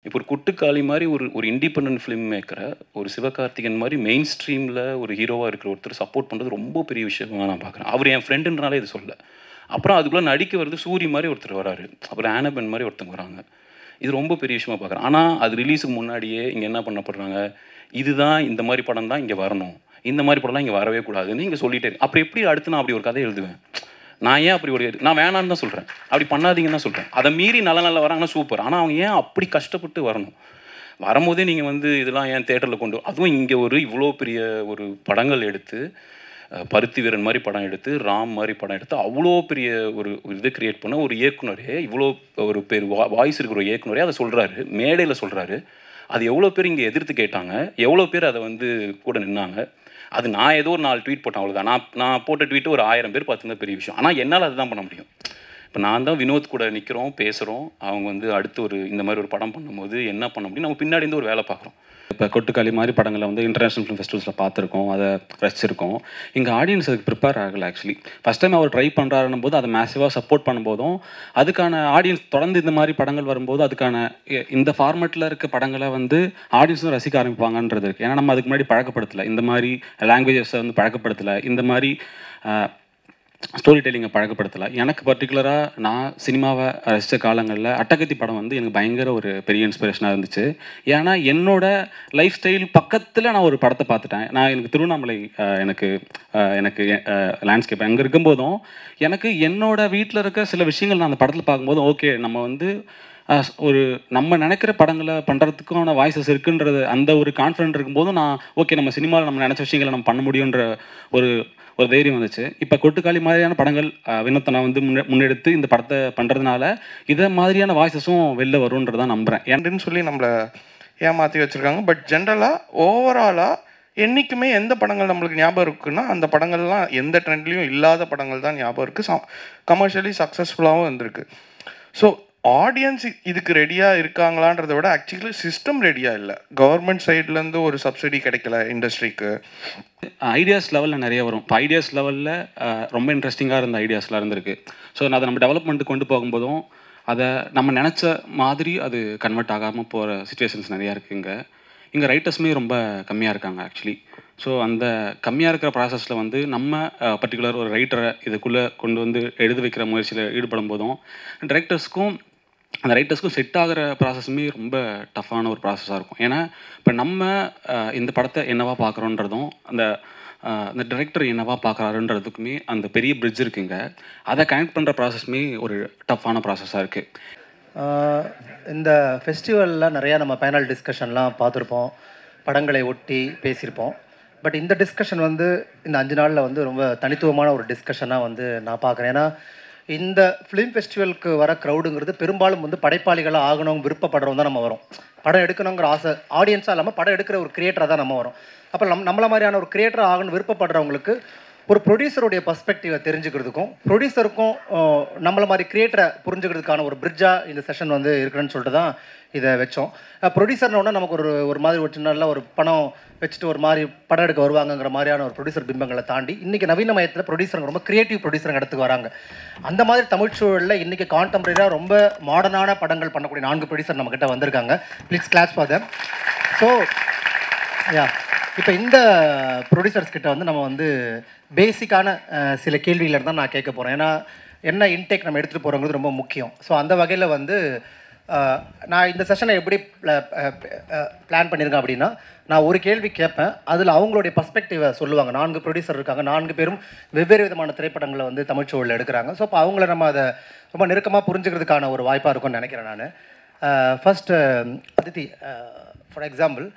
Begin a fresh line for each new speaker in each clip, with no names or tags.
இப்போ ஒரு குட்டுக்காளி மாரி ஒரு ஒரு இண்டிபெண்டன்ட் ஃபிலிம் மேக்கர, ஒரு சிவகார்த்திகேயன் மாரி மெயின் ஸ்ட்ரீம்ல ஒரு ஹீரோவா இருக்கிற ஒருத்தர் சப்போர்ட் பண்றது ரொம்ப பெரிய விஷயமா நான் பார்க்குறேன். அவரு என் ஃப்ரெண்டுன்றனால இது சொல்லல. அப்புறம் அதுக்குள்ள நடிக்க வருது சூரி மாரி ஒருத்தர் வராரு. அப்புறம் ஆனபென் மாரி ஒருத்தவங்க வராங்க. இது ரொம்ப பெரிய விஷயமா பார்க்குறேன். ஆனா, அது ரிலீஸுக்கு முன்னாடியே இங்க என்ன பண்ணப்படுறாங்க, இதுதான் இந்த மாரி படம் தான் இங்க வரணும். இந்த மாரி படம்லாம் இங்க வரவே கூடாதுன்னு இங்க சொல்லிட்டே அப்புறம் எப்படி அடுத்து நான் அப்படி ஒரு கதை எழுதுவேன்? நான் ஏன் அப்படி ஒரு நான் வேணான்னு தான் சொல்றேன். அப்படி பண்ணாதீங்கன்னு தான் சொல்றேன். அத மீறி நல்ல நல்ல வராங்கன்னா சூப்பர். ஆனா அவங்க ஏன் அப்படி கஷ்டப்பட்டு வரணும்? வரும்போதே நீங்க வந்து இதெல்லாம் ஏன் தியேட்டர்ல கொண்டு அதுவும் இங்க ஒரு இவ்ளோ பெரிய ஒரு படங்கள் எடுத்து, பருத்தி வீரன் மாரி படம் எடுத்து, ராம் மாரி படம் எடுத்து, அவ்ளோ பெரிய ஒரு ஒரு இத கிரியேட் பண்ண ஒரு இயக்குனரே, இவ்ளோ ஒரு பேர் வாய்ஸ் இருக்கிற ஒரு இயக்குனரே அத சொல்றாரு. மேடையில சொல்றாரு. அது எவ்வளோ பேர் இங்க எதிர்த்து கேட்டாங்க? எவ்வளோ பேர் அத வந்து கூட நின்னாங்க? அது நான் ஏதோ ஒரு 4 ட்வீட் போட்டேன் அவ்வளோதான். நான் நான் போட்ட ட்வீட் ஒரு 1000 பேர் பார்த்திருந்தா பெரிய விஷயம். ஆனா என்னால அதுதான் பண்ண முடியும். இப்ப நான் தான் வினோத் கூட நிக்கிறோம், பேசுறோம். அவங்க வந்து அடுத்து ஒரு இந்த மாரி ஒரு படம் பண்ணும்போது என்ன பண்ண முடியும்? நம்ம பின்னாடி இருந்து ஒரு வேலை பார்க்குறோம்.
இப்போ கொட்டுக்காளி மாதிரி படங்களை வந்து இன்டர்நேஷனல் ஃபிலிம் ஃபெஸ்டிவல்ஸில் பார்த்துருக்கோம், அதை ரசிச்சிருக்கோம். இங்கே ஆடியன்ஸ் அதுக்கு ப்ரிப்பேர் ஆகலை ஆக்சுவலி. ஃபஸ்ட் டைம் அவர் ட்ரை பண்ணுறாருன்னும் போது அதை மேசிவாக சப்போர்ட் பண்ணும்போதும், அதுக்கான ஆடியன்ஸ் தொடர்ந்து இந்த மாதிரி படங்கள் வரும்போது அதுக்கான இந்த ஃபார்மேட்டில் இருக்க படங்களை வந்து ஆடியன்ஸும் ரசிக்க ஆரம்பிப்பாங்கன்றது இருக்குது. ஏன்னா நம்ம அதுக்கு முன்னாடி பழக்கப்படுத்தலை, இந்த மாதிரி லாங்குவேஜஸை வந்து பழக்கப்படுத்தலை, இந்த மாதிரி ஸ்டோரி டெல்லிங்கை பழக்கப்படுத்தலை. எனக்கு பர்டிகுலராக நான் சினிமாவை ரசித்த காலங்களில் அட்டகத்தி படம் வந்து எனக்கு பயங்கர ஒரு பெரிய இன்ஸ்பிரேஷனாக இருந்துச்சு. ஏன்னா என்னோட லைஃப் ஸ்டைல் பக்கத்தில் நான் ஒரு படத்தை பார்த்துட்டேன். நான் எனக்கு திருவண்ணாமலை எனக்கு எனக்கு லேண்ட்ஸ்கேப் அங்கே இருக்கும்போதும் எனக்கு என்னோட வீட்டில் இருக்க சில விஷயங்கள் நான் அந்த படத்தில் பார்க்கும்போதும் ஓகே நம்ம வந்து ஒரு நம்ம நினைக்கிற படங்களை பண்ணுறதுக்கான வாய்ஸஸ் இருக்குன்றது அந்த ஒரு கான்ஃபிடென்ட் இருக்கும்போதும் நான் ஓகே நம்ம சினிமாவில் நம்ம நினச்ச விஷயங்களை நம்ம பண்ண முடியுன்ற ஒரு ஒரு தைரியம் வந்துச்சு. இப்போ கொட்டுக்காளி மாதிரியான படங்கள் வினோத்தை நான் வந்து முன்னெடுத்து இந்த படத்தை பண்ணுறதுனால இதை மாதிரியான வாய்ஸஸும் வெளில வரும்ன்றதான் நம்புகிறேன்.
ஏன்னு சொல்லி நம்மளை ஏமாற்றி வச்சுருக்காங்க. பட் ஜென்ரலாக ஓவராலாக என்றைக்குமே எந்த படங்கள் நம்மளுக்கு ஞாபகம் இருக்குன்னா அந்த படங்கள்லாம் எந்த ட்ரெண்ட்லேயும் இல்லாத படங்கள் தான் ஞாபகம் இருக்குது. கமர்ஷியலி சக்ஸஸ்ஃபுல்லாகவும் இருந்திருக்கு. ஸோ ஆடியன்ஸ் இதுக்கு ரெடியாக இருக்காங்களான்றதை விட ஆக்சுவலி சிஸ்டம் ரெடியாக இல்லை. கவர்மெண்ட் சைட்லேருந்து ஒரு சப்சிடி கிடைக்கல இண்டஸ்ட்ரிக்கு.
ஐடியாஸ் லெவலில் நிறைய வரும். இப்போ ஐடியாஸ் லெவலில் ரொம்ப இன்ட்ரெஸ்டிங்காக இருந்த ஐடியாஸ்லாம் இருந்திருக்கு. ஸோ அதை நம்ம டெவலப்மெண்ட்டுக்கு கொண்டு போகும்போதும் அதை நம்ம நினச்ச மாதிரி அது கன்வெர்ட் ஆகாமல் போகிற சுச்சுவேஷன்ஸ் நிறையா இருக்குது. இங்கே ரைட்டர்ஸுமே ரொம்ப கம்மியாக இருக்காங்க ஆக்சுவலி. ஸோ அந்த கம்மியாக இருக்கிற ப்ராசஸில் வந்து நம்ம பர்டிகுலர் ஒரு ரைட்டரை இதுக்குள்ளே கொண்டு வந்து எழுத வைக்கிற முயற்சியில் ஈடுபடும் போதும் டைரக்டர்ஸ்க்கும் அந்த ரைட்டர்ஸ்க்கும் செட் ஆகிற ப்ராசஸுமே ரொம்ப டஃப்பான ஒரு ப்ராசஸாக இருக்கும். ஏன்னா இப்போ நம்ம இந்த படத்தை என்னவா பார்க்குறோன்றதும் அந்த அந்த டைரக்டர் என்னவா பார்க்குறாருன்றதுக்குமே அந்த பெரிய பிரிட்ஜ் இருக்குங்க. அதை கனெக்ட் பண்ணுற ப்ராசஸுமே ஒரு டஃப்பான ப்ராசஸாக இருக்குது.
இந்த ஃபெஸ்டிவலில் நிறையா நம்ம பேனல் டிஸ்கஷன்லாம் பார்த்துருப்போம், படங்களை ஒட்டி பேசியிருப்போம். பட் இந்த டிஸ்கஷன் வந்து இந்த 5 நாளில் வந்து ரொம்ப தனித்துவமான ஒரு டிஸ்கஷனாக வந்து நான் பார்க்குறேன். ஏன்னா இந்த ஃபிலிம் ஃபெஸ்டிவலுக்கு வர க்ரௌடுங்கிறது பெரும்பாலும் வந்து படைப்பாளிகளாக ஆகணும் விருப்பப்படுறவங்க தான் நம்ம வரும். படம் எடுக்கணுங்கிற ஆசை ஆடியன்ஸாக இல்லாமல் படம் எடுக்கிற ஒரு கிரியேட்டராக தான் நம்ம வரும். அப்போ நம்மள மாதிரியான ஒரு கிரியேட்டராக ஆகணும்னு விருப்பப்படுறவங்களுக்கு ஒரு ப்ரொடியூசருடைய பர்ஸ்பெக்டிவை தெரிஞ்சுக்கிறதுக்கும் ப்ரொடியூசருக்கும் நம்மள மாதிரி கிரியேட்டரை புரிஞ்சுக்கிறதுக்கான ஒரு பிரிட்ஜாக இந்த செஷன் வந்து இருக்குன்னு சொல்லிட்டு தான் இதை வச்சோம். ப்ரொடியூசர்னோட நமக்கு ஒரு மாதிரி ஒரு சின்ன ஒரு பணம் வச்சுட்டு ஒரு மாதிரி படம் எடுக்க வருவாங்கங்கிற மாதிரியான ஒரு ப்ரொடியூசர் பிம்பங்களை தாண்டி இன்றைக்கி நவீன மயத்தில் ப்ரொடியூசருங்க ரொம்ப கிரியேட்டிவ் ப்ரொடியூசருங்க இடத்துக்கு வராங்க. அந்த மாதிரி தமிழ் சூழலில் இன்றைக்கி கான்டெம்பரரியாக ரொம்ப மாடர்னான படங்கள் பண்ணக்கூடிய 4 ப்ரொடியூசர் நம்மக்கிட்ட வந்திருக்காங்க. Please claps for them. So yeah இப்போ இந்த ப்ரொடியூசர்ஸ் கிட்ட வந்து நம்ம வந்து பேசிக்கான சில கேள்விகளை தான் நான் கேட்க போகிறேன். ஏன்னா என்ன இன்டேக் நம்ம எடுத்துகிட்டு போகிறோங்கிறது ரொம்ப முக்கியம். ஸோ அந்த வகையில் வந்து நான் இந்த செஷனை எப்படி பிளான் பண்ணியிருக்கேன் அப்படின்னா, நான் ஒரு கேள்வி கேட்பேன், அதில் அவங்களுடைய பர்ஸ்பெக்டிவை சொல்லுவாங்க. 4 ப்ரொடியூசர் இருக்காங்க, 4 பேரும் வெவ்வேறு விதமான திரைப்படங்களை வந்து தமிழ்ச்சூழலில் எடுக்கிறாங்க. ஸோ அப்போ அவங்கள நம்ம அதை ரொம்ப நெருக்கமாக புரிஞ்சுக்கிறதுக்கான ஒரு வாய்ப்பாக இருக்கும்னு நினைக்கிறேன் நான். First Aditi, for example,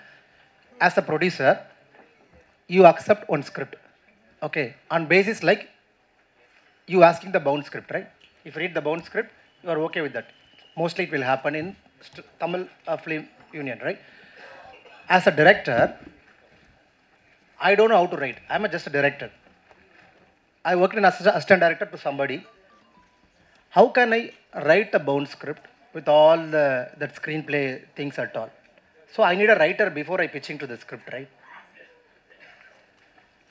as a producer you accept one script, okay, on basis like you asking the bound script, right? If you read the bound script, you are okay with that. Mostly it will happen in Tamil Film Union, right? As a director, I don't know how to write. I'm just a director. I worked as an assistant director to somebody. How can I write a bound script with all that screenplay things at all? So I need a writer before I pitching to the script, right?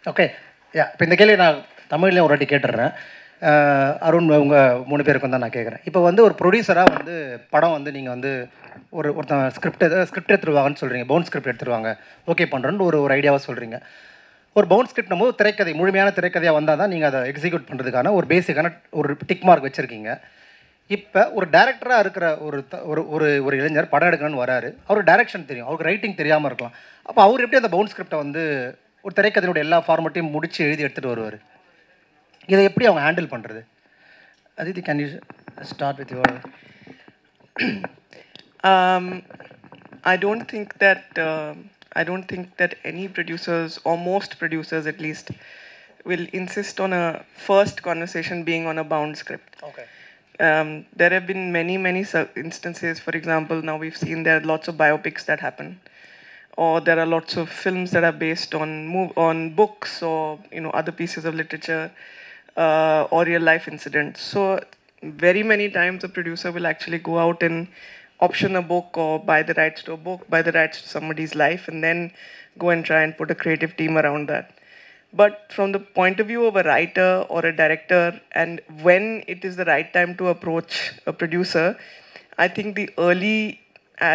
Okay, yeah இப்போ இந்த கேள்வி நான் தமிழ்லேயும் ஒரு வாட்டி கேட்டுடுறேன். அருண் உங்கள் 3 பேருக்கும் தான் நான் கேட்குறேன். இப்போ வந்து ஒரு ப்ரொடியூசராக வந்து படம் வந்து நீங்கள் வந்து ஒருத்தன் ஸ்கிரிப்ட் எடுத்துருவாங்கன்னு சொல்கிறீங்க, பவுண்ட் ஸ்கிரிப்ட் எடுத்துருவாங்க, ஓகே பண்ணுறோன்னு ஒரு ஐடியாவாக சொல்கிறீங்க. ஒரு பவுண்ட் ஸ்கிரிப்ட்னும் போது திரைக்கதை முழுமையான திரைக்கதையாக வந்தால் தான் நீங்கள் அதை எக்ஸிக்யூட் பண்ணுறதுக்கான ஒரு பேசிக்கான ஒரு டிக் மார்க் வச்சுருக்கீங்க. இப்போ ஒரு டேரக்டராக இருக்கிற ஒரு இளைஞர் படம் எடுக்கணும்னு வராரு, அவருக்கு டைரக்ஷன் தெரியும், அவருக்கு ரைட்டிங் தெரியாமல் இருக்கலாம். அப்போ அவர் எப்படி அந்த பவுண்ட் ஸ்கிரிப்டை வந்து ஒரு திரைக்கதையினுடைய எல்லா ஃபார்மட்டையும் முடித்து எழுதி எடுத்துகிட்டு வருவார்? இதை எப்படி அவங்க ஹேண்டில் பண்ணுறது? Aditi, can you start with your...
I don't think that any producers, or most producers at least, will insist on a first conversation being on a bound script.
Okay.
There have been many instances. For example, now we've seen there are lots of biopics that happen, or there are lots of films that are based on books or other pieces of literature. Or real life incidents. So very many times a producer will actually go out and option a book or buy the rights to a book, buy the rights to somebody's life, and then go and try and put a creative team around that. But from the point of view of a writer or a director, and when it is the right time to approach a producer, I think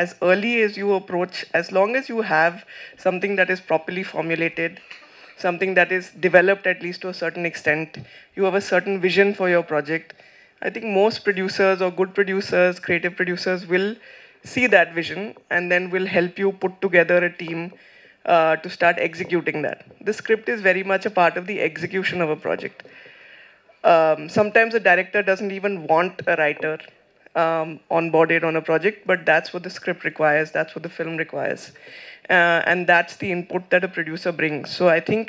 as early as you approach, as long as you have something that is properly formulated, something that is developed at least to a certain extent, you have a certain vision for your project, I think most producers or good producers, creative producers will see that vision and then will help you put together a team to start executing that. The script is very much a part of the execution of a project. Sometimes a director doesn't even want a writer onboarded on a project, but that's what the script requires, that's what the film requires. And that's the input that a producer brings. So I think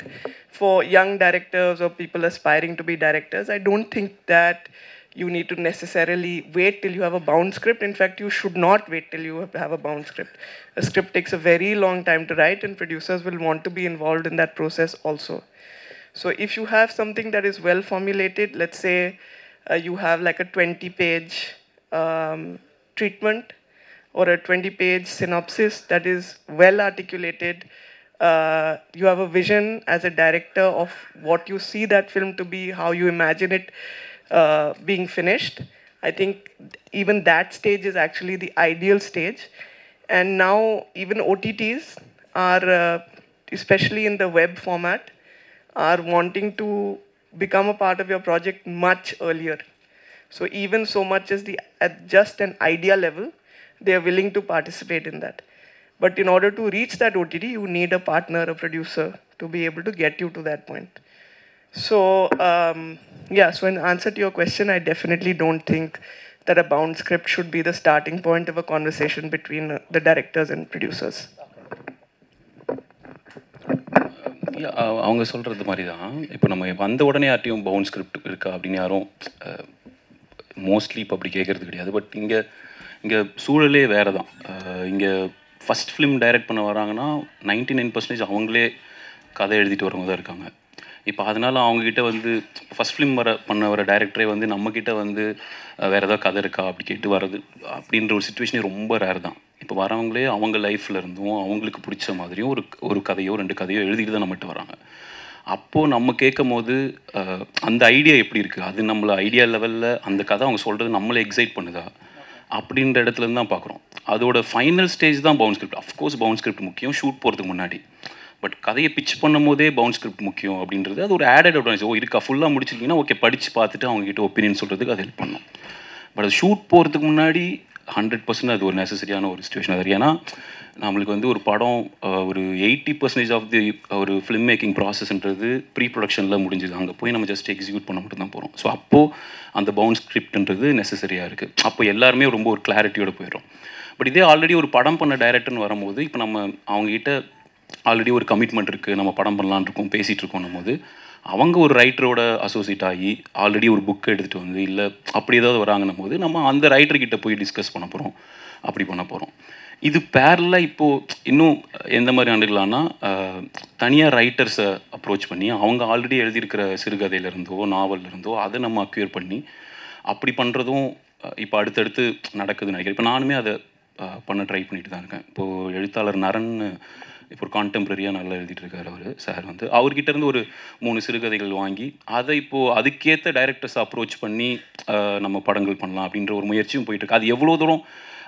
for young directors or people aspiring to be directors, I don't think that you need to necessarily wait till you have a bound script. In fact, you should not wait till you have a bound script. A script takes a very long time to write, and producers will want to be involved in that process also. So if you have something that is well formulated, let's say you have like a 20-page treatment, or a 20-page synopsis that is well articulated. You have a vision as a director of what you see that film to be, how you imagine it being finished. I think even that stage is actually the ideal stage. And now even OTTs are, especially in the web format, are wanting to become a part of your project much earlier. So even so much as at just an idea level, they are willing to participate in that. But in order to reach that OTT, you need a partner, a producer, to be able to get you to that point. So, so in answer to your question, I definitely don't think that a bound script should be the starting point of a conversation between the directors and producers.
அவங்க சொல்கிறது மாதிரி தான். இப்போ நம்ம வந்த உடனே யார்ட்டையும் bound script இருக்கா அப்படின்னு யாரும் மோஸ்ட்லி இப்போ அப்படி கேட்குறது கிடையாது. பட் இங்கே சூழலே வேறு தான். இங்கே ஃபஸ்ட் ஃபிலிம் டைரக்ட் பண்ண வராங்கன்னா 99% அவங்களே கதை எழுதிட்டு வரவங்க தான் இருக்காங்க. இப்போ அதனால் அவங்கக்கிட்ட வந்து ஃபஸ்ட் ஃபிலிம் பண்ண டைரக்டரே வந்து நம்மக்கிட்ட வந்து வேறு ஏதாவது கதை இருக்கா அப்படி கேட்டு வர்றது அப்படின்ற ஒரு சுச்சுவேஷனே ரொம்ப ரேர் தான். இப்போ வரவங்களே அவங்க லைஃப்பில் இருந்தும் அவங்களுக்கு பிடிச்ச மாதிரியும் ஒரு கதையோ 2 கதையோ எழுதிட்டு தான் நம்மகிட்ட வராங்க. அப்போது நம்ம கேட்கும் போது அந்த ஐடியா எப்படி இருக்குது, அது நம்மளை ஐடியா லெவலில் அந்த கதை அவங்க சொல்கிறது நம்மளை எக்ஸைட் பண்ணுதா அப்படின்ற இடத்துலேருந்து தான் பார்க்குறோம். அதோட ஃபைனல் ஸ்டேஜ் தான் bound script. Of course bound script முக்கியம் ஷூட் போகிறதுக்கு முன்னாடி. பட் கதையை பிச் பண்ணும் போதே பவுண்ட் ஸ்கிரிப்ட் முக்கியம் அப்படின்றது அது ஒரு ஆடட் அட்வான்டேஜ். இருக்கா ஃபுல்லாக முடிச்சிருக்கீங்கன்னா ஓகே, படித்து பார்த்துட்டு அவங்ககிட்ட ஒப்பீனியன் சொல்கிறதுக்கு அது ஹெல்ப் பண்ணும். பட் அது ஷூட் போகிறதுக்கு முன்னாடி 100% அது ஒரு நெசசரியான ஒரு சுச்சுவேஷன். அது ஏன்னா நம்மளுக்கு வந்து ஒரு படம் ஒரு 80% ஆஃப் தி ஒரு ஃபிலிம் மேக்கிங் ப்ராசஸ்ன்றது ப்ரீ ப்ரொடக்ஷனில் முடிஞ்சுது. அங்கே போய் நம்ம ஜஸ்ட் எக்ஸிக்யூட் பண்ண மட்டும் தான் போகிறோம். ஸோ அப்போது அந்த பவுண்ட் ஸ்கிரிப்ட்ன்றது நெசசரியாக இருக்குது. அப்போ எல்லாருமே ரொம்ப ஒரு கிளாரிட்டியோடு போயிடும். பட் இதே ஆல்ரெடி ஒரு படம் பண்ண டைரக்டர்னு வரும்போது இப்போ நம்ம அவங்ககிட்ட ஆல்ரெடி ஒரு கமிட்மெண்ட் இருக்குது, நம்ம படம் பண்ணலான் இருக்கோம், பேசிகிட்டு இருக்கோம் போது அவங்க ஒரு ரைட்டரோட அசோசியேட் ஆகி ஆல்ரெடி ஒரு புக்கை எடுத்துகிட்டு வந்து இல்லை அப்படி ஏதாவது வராங்கன்னும் போது நம்ம அந்த ரைட்டர்கிட்ட போய் டிஸ்கஸ் பண்ண போகிறோம், அப்படி பண்ண போகிறோம். இது பேரலாக இப்போது இன்னும் எந்த மாதிரி ஆண்டுகளானா தனியாக ரைட்டர்ஸை அப்ரோச் பண்ணி அவங்க ஆல்ரெடி எழுதியிருக்கிற சிறுகதையிலேருந்தோ நாவல்லேருந்தோ அதை நம்ம அக்யூர் பண்ணி அப்படி பண்ணுறதும் இப்போ அடுத்தடுத்து நடக்குதுன்னு நினைக்கிறேன். இப்போ நானுமே அதை பண்ண ட்ரை பண்ணிட்டு தான் இருக்கேன். இப்போது எழுத்தாளர் நரன் இப்போ ஒரு கான்டெம்பரரியாக நல்லா எழுதிட்டு இருக்காரு அவர் சார் வந்து. அவர்கிட்ட இருந்து ஒரு 3 சிறுகதைகள் வாங்கி அதை இப்போது அதுக்கேற்ற டைரக்டர்ஸ் அப்ரோச் பண்ணி நம்ம படங்கள் பண்ணலாம் அப்படின்ற ஒரு முயற்சியும் போயிட்டுருக்கு. அது எவ்வளோ தூரம்